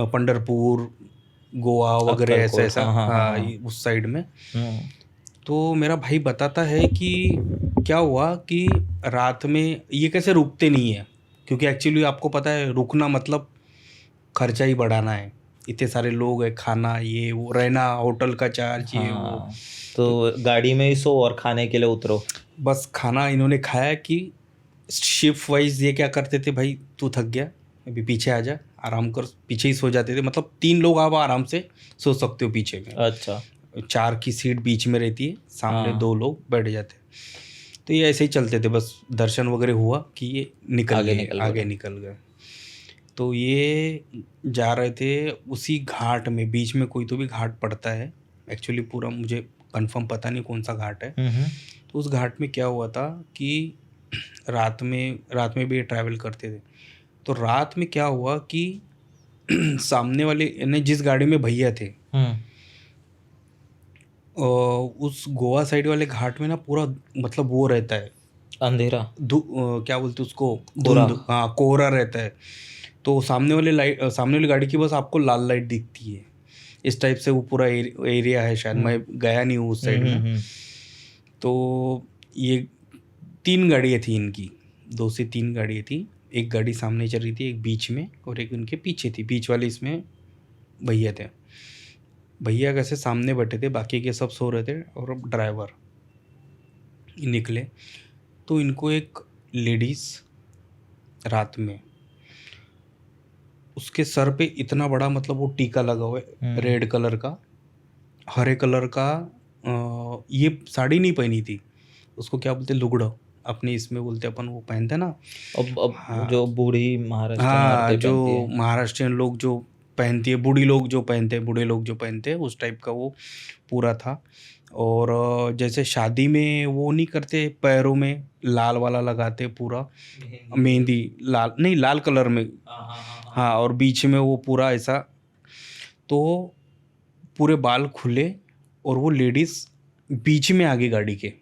पंढरपुर, गोवा वगैरह, ऐसा ऐसा। हाँ, उस साइड में। तो मेरा भाई बताता है कि क्या हुआ कि रात में ये कैसे रुकते नहीं है, क्योंकि एक्चुअली आपको पता है रुकना मतलब खर्चा ही बढ़ाना है, इतने सारे लोग हैं, खाना ये वो, रहना, होटल का चार्ज, ये वो। तो गाड़ी में ही सो और खाने के लिए उतरो। बस खाना इन्होंने खाया कि शिफ्ट वाइज ये क्या करते थे, भाई तू थक गया अभी पीछे आ जा, आराम कर, पीछे ही सो जाते थे। मतलब 3 लोग आप आराम से सो सकते हो पीछे में। अच्छा। 4 की सीट बीच में रहती है, सामने 2 लोग बैठ जाते। तो ये ऐसे ही चलते थे, बस दर्शन वगैरह हुआ कि ये आगे निकल गए। तो ये जा रहे थे उसी घाट में, बीच में कोई तो भी घाट पड़ता है, एक्चुअली पूरा मुझे कंफर्म पता नहीं कौन सा घाट है। तो उस घाट में क्या हुआ था कि रात में भी ये ट्रैवल करते थे। तो रात में क्या हुआ कि सामने वाले यानी जिस गाड़ी में भैया थे, उस गोवा साइड वाले घाट में ना पूरा मतलब वो रहता है, अंधेरा, क्या बोलते उसको, कोहरा। धुंध। हाँ, कोहरा रहता है। तो सामने वाली गाड़ी की बस आपको लाल लाइट दिखती है, इस टाइप से वो पूरा एरिया है। शायद मैं गया नहीं हूँ उस साइड में। तो ये 3 गाड़ियाँ थी इनकी, 2 से 3 गाड़ियाँ थी। एक गाड़ी सामने चल रही थी, एक बीच में, और एक उनके पीछे थी। बीच वाले इसमें भैया थे। भैया कैसे सामने बैठे थे, बाकी के सब सो रहे थे, और अब ड्राइवर निकले। तो इनको एक लेडीज़ रात में, उसके सर पे इतना बड़ा मतलब वो टीका लगा हुआ है, रेड कलर का, हरे कलर का। ये साड़ी नहीं पहनी थी, उसको क्या बोलते, लुगड़ा अपने इसमें बोलते अपन, वो पहनते ना। अब हाँ, जो बूढ़ी महाराष्ट्र हाँ, औरतें जो पहनती है। महाराष्ट्रियन लोग जो पहनती है, बूढ़ी लोग जो पहनते हैं, बूढ़े लोग जो पहनते हैं, उस टाइप का वो पूरा था। और जैसे शादी में वो नहीं करते, पैरों में लाल वाला लगाते पूरा, मेहंदी लाल नहीं, लाल कलर में। हाँ, और बीच में वो पूरा ऐसा। तो पूरे बाल खुले, और वो लेडीज़ बीच में आगे गाड़ी के,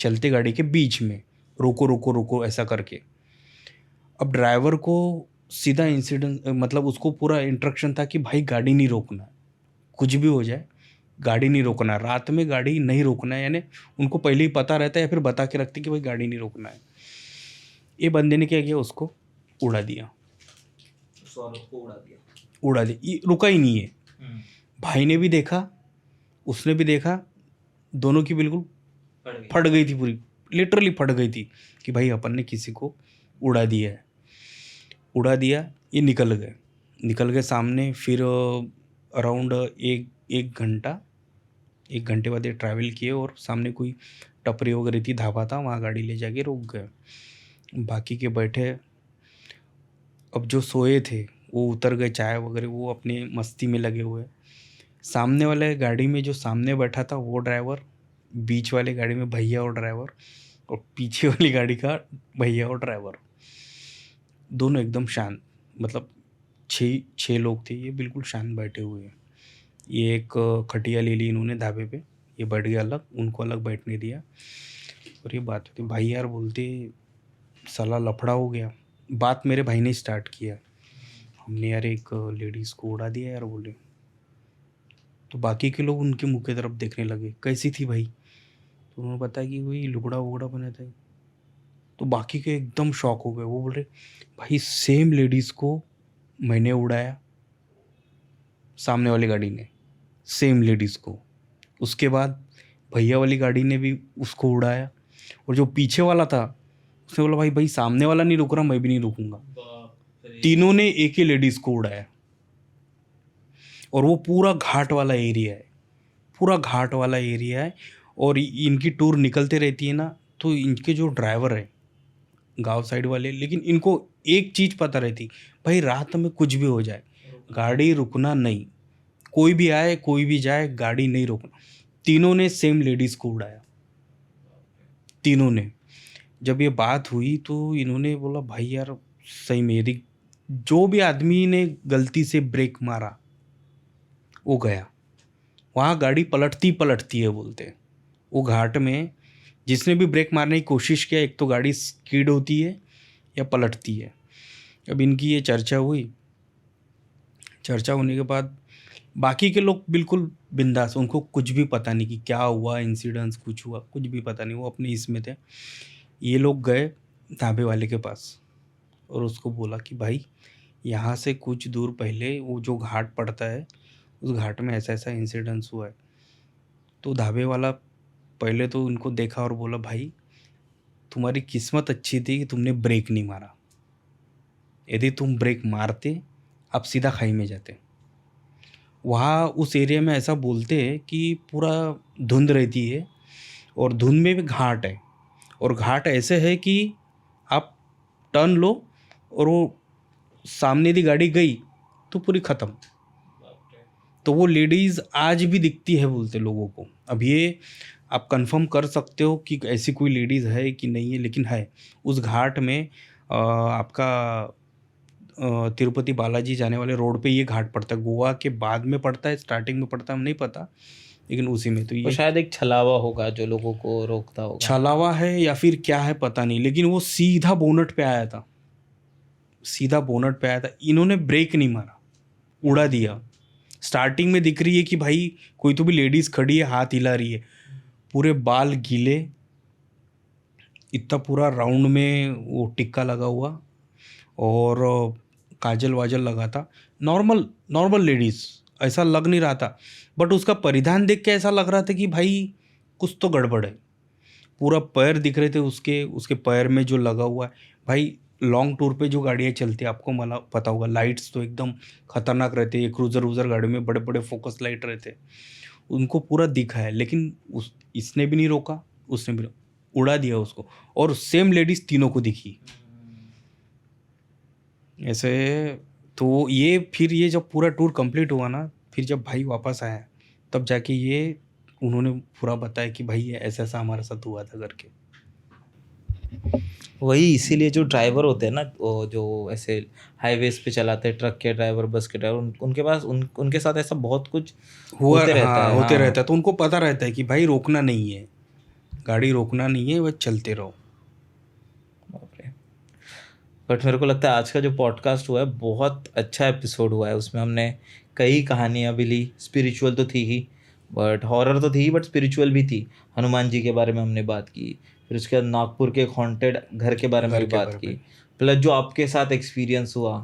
चलते गाड़ी के बीच में, रुको रुको रुको ऐसा करके। अब ड्राइवर को सीधा इंसिडेंट, मतलब उसको पूरा इंस्ट्रक्शन था कि भाई गाड़ी नहीं रोकना, कुछ भी हो जाए गाड़ी नहीं रोकना, रात में गाड़ी नहीं रोकना है। यानी उनको पहले ही पता रहता है, या फिर बता के रखते कि भाई गाड़ी नहीं रोकना है। ये बंदे ने क्या किया, उसको उड़ा दिया, उड़ा दिया। ये रुका ही नहीं है। भाई ने भी देखा, उसने भी देखा, दोनों की बिल्कुल फट गई थी पूरी, लिटरली फट गई थी कि भाई अपन ने किसी को उड़ा दिया है, उड़ा दिया। ये निकल गए सामने। फिर अराउंड एक घंटे बाद ये ट्रैवल किए, और सामने कोई टपरी वगैरह थी, ढाबा था, वहाँ गाड़ी ले जाके रोक गए। बाकी के बैठे, अब जो सोए थे वो उतर गए, चाय वगैरह वो अपनी मस्ती में लगे हुए। सामने वाले गाड़ी में जो सामने बैठा था वो ड्राइवर, बीच वाले गाड़ी में भैया और ड्राइवर, और पीछे वाली गाड़ी का भैया और ड्राइवर, दोनों एकदम शांत। मतलब 6 लोग थे, ये बिल्कुल शांत बैठे हुए हैं। ये एक खटिया ले ली इन्होंने ढाबे पे, ये बैठ गया अलग, उनको अलग बैठने दिया। और ये बात होती, भाई यार बोलते साला लफड़ा हो गया। बात मेरे भाई ने स्टार्ट किया, हमने यार एक लेडीज़ को उड़ा दिया यार, बोले। तो बाकी के लोग उनके मुंह की तरफ देखने लगे, कैसी थी भाई? तो उन्होंने बताया कि वही लुगड़ा वुगड़ा बना था। तो बाकी के एकदम शॉक हो गए। वो बोल रहे भाई सेम लेडीज़ को मैंने उड़ाया, सामने वाली गाड़ी ने, सेम लेडीज़ को। उसके बाद भैया वाली गाड़ी ने भी उसको उड़ाया, और जो पीछे वाला था उसने बोला भाई सामने वाला नहीं रुक रहा, मैं भी नहीं रुकूंगा। तीनों ने एक ही लेडीज़ को उड़ाया। और वो पूरा घाट वाला एरिया है, पूरा घाट वाला एरिया है। और इनकी टूर निकलते रहती है ना, तो इनके जो ड्राइवर है गांव साइड वाले, लेकिन इनको एक चीज़ पता रहती, भाई रात में कुछ भी हो जाए गाड़ी रुकना नहीं, कोई भी आए कोई भी जाए गाड़ी नहीं रोकना। तीनों ने सेम लेडीज़ को उड़ाया, तीनों ने। जब ये बात हुई तो इन्होंने बोला भाई यार सही, मेरी जो भी आदमी ने गलती से ब्रेक मारा वो गया, वहाँ गाड़ी पलटती है बोलते हैं। वो घाट में जिसने भी ब्रेक मारने की कोशिश किया, एक तो गाड़ी स्किड होती है या पलटती है। अब इनकी ये चर्चा हुई, चर्चा होने के बाद बाकी के लोग बिल्कुल बिंदास, उनको कुछ भी पता नहीं कि क्या हुआ, इंसिडेंस कुछ हुआ, कुछ भी पता नहीं, वो अपने इसमें थे। ये लोग गए ढाबे वाले के पास और उसको बोला कि भाई यहाँ से कुछ दूर पहले वो जो घाट पड़ता है, उस घाट में ऐसा ऐसा इंसिडेंस हुआ है। तो ढाबे वाला पहले तो उनको देखा और बोला भाई तुम्हारी किस्मत अच्छी थी कि तुमने ब्रेक नहीं मारा, यदि तुम ब्रेक मारते आप सीधा खाई में जाते। वहाँ उस एरिया में ऐसा बोलते हैं कि पूरा धुंध रहती है और धुंध में भी घाट है, और घाट ऐसे है कि आप टर्न लो और वो सामने की गाड़ी गई तो पूरी ख़त्म। तो वो लेडीज़ आज भी दिखती है बोलते लोगों को। अब ये आप कंफर्म कर सकते हो कि ऐसी कोई लेडीज़ है कि नहीं है, लेकिन है उस घाट में। आपका तिरुपति बालाजी जाने वाले रोड पे ये घाट पड़ता है, गोवा के बाद में पड़ता है, स्टार्टिंग में पड़ता है नहीं पता, लेकिन उसी में। तो वो ये शायद एक छलावा होगा जो लोगों को रोकता होगा। छलावा है या फिर क्या है पता नहीं, लेकिन वो सीधा बोनट पे आया था, सीधा बोनट पे आया था। इन्होंने ब्रेक नहीं मारा, उड़ा दिया। स्टार्टिंग में दिख रही है कि भाई कोई तो भी लेडीज़ खड़ी है, हाथ हिला रही है, पूरे बाल गीले, इतना पूरा राउंड में वो टिक्का लगा हुआ और काजल वाजल लगा था। नॉर्मल लेडीज़, ऐसा लग नहीं रहा था, बट उसका परिधान देख के ऐसा लग रहा था कि भाई कुछ तो गड़बड़ है। पूरा पैर दिख रहे थे उसके पैर में जो लगा हुआ है। भाई लॉन्ग टूर पे जो गाड़ियाँ चलती है आपको मला पता होगा, लाइट्स तो एकदम खतरनाक रहते हैं। क्रूज़र वूज़र गाड़ी में बड़े बड़े फोकस लाइट रहते हैं, उनको पूरा दिखा है, लेकिन इसने भी नहीं रोका, उसने भी उड़ा दिया उसको। और सेम लेडीज़ तीनों को दिखी ऐसे। तो ये फिर ये जब पूरा टूर कंप्लीट हुआ ना, फिर जब भाई वापस आया तब जाके ये उन्होंने पूरा बताया कि भाई ऐसा ऐसा हमारे साथ हुआ था करके। वही इसीलिए जो ड्राइवर होते हैं ना, वो जो ऐसे हाईवेज पे चलाते हैं, ट्रक के ड्राइवर, बस के ड्राइवर, उनके पास उनके साथ ऐसा बहुत कुछ हुआ होते रहता हाँ है। होते हाँ। रहता है, तो उनको पता रहता है कि भाई रोकना नहीं है, गाड़ी रोकना नहीं है, बस चलते रहो। बट मेरे को लगता है आज का जो पॉडकास्ट हुआ है बहुत अच्छा एपिसोड हुआ है। उसमें हमने कई कहानियाँ भी ली, स्पिरिचुअल तो थी ही, बट हॉरर तो थी ही, बट स्पिरिचुअल भी थी। हनुमान जी के बारे में हमने बात की, फिर उसके बाद नागपुर के हॉन्टेड घर के बारे में भी बात की, प्लस जो आपके साथ एक्सपीरियंस हुआ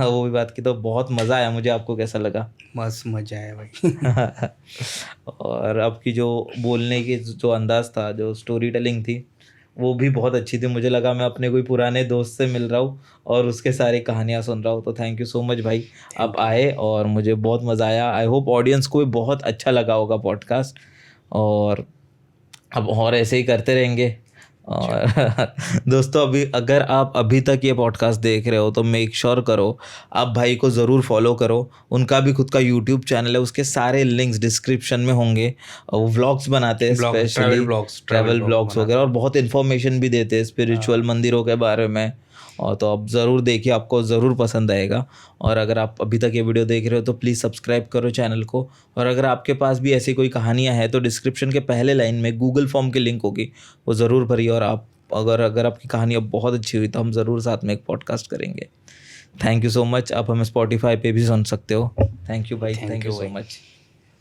वो भी बात की। तो बहुत मज़ा आया मुझे। आपको कैसा लगा? मस्त मजा आया भाई। और आपकी जो बोलने की जो अंदाज़ था, जो स्टोरी टेलिंग थी, वो भी बहुत अच्छी थी। मुझे लगा मैं अपने कोई पुराने दोस्त से मिल रहा हूँ और उसके सारी कहानियाँ सुन रहा हूँ। तो थैंक यू सो मच भाई, आप आए और मुझे बहुत मज़ा आया। आई होप ऑडियंस को भी बहुत अच्छा लगा होगा पॉडकास्ट, और अब और ऐसे ही करते रहेंगे। और दोस्तों, अगर आप अभी तक ये पॉडकास्ट देख रहे हो तो मेक श्योर करो आप भाई को ज़रूर फॉलो करो। उनका भी खुद का यूट्यूब चैनल है, उसके सारे लिंक्स डिस्क्रिप्शन में होंगे। वो व्लॉग्स बनाते हैं, स्पेशली ट्रैवल ब्लॉग्स वगैरह, और बहुत इन्फॉर्मेशन भी देते हैं स्पिरिचुअल मंदिरों के बारे में। और तो आप ज़रूर देखिए, आपको ज़रूर पसंद आएगा। और अगर आप अभी तक ये वीडियो देख रहे हो तो प्लीज़ सब्सक्राइब करो चैनल को। और अगर आपके पास भी ऐसी कोई कहानियाँ हैं तो डिस्क्रिप्शन के पहले लाइन में गूगल फॉर्म की लिंक होगी, वो ज़रूर भरिए। और आप अगर आपकी कहानियाँ बहुत अच्छी हुई तो हम ज़रूर साथ में एक पॉडकास्ट करेंगे। Thank you so much. आप हमें स्पॉटिफाई पे भी सुन सकते हो। थैंक यू भाई, थैंक यू सो मच।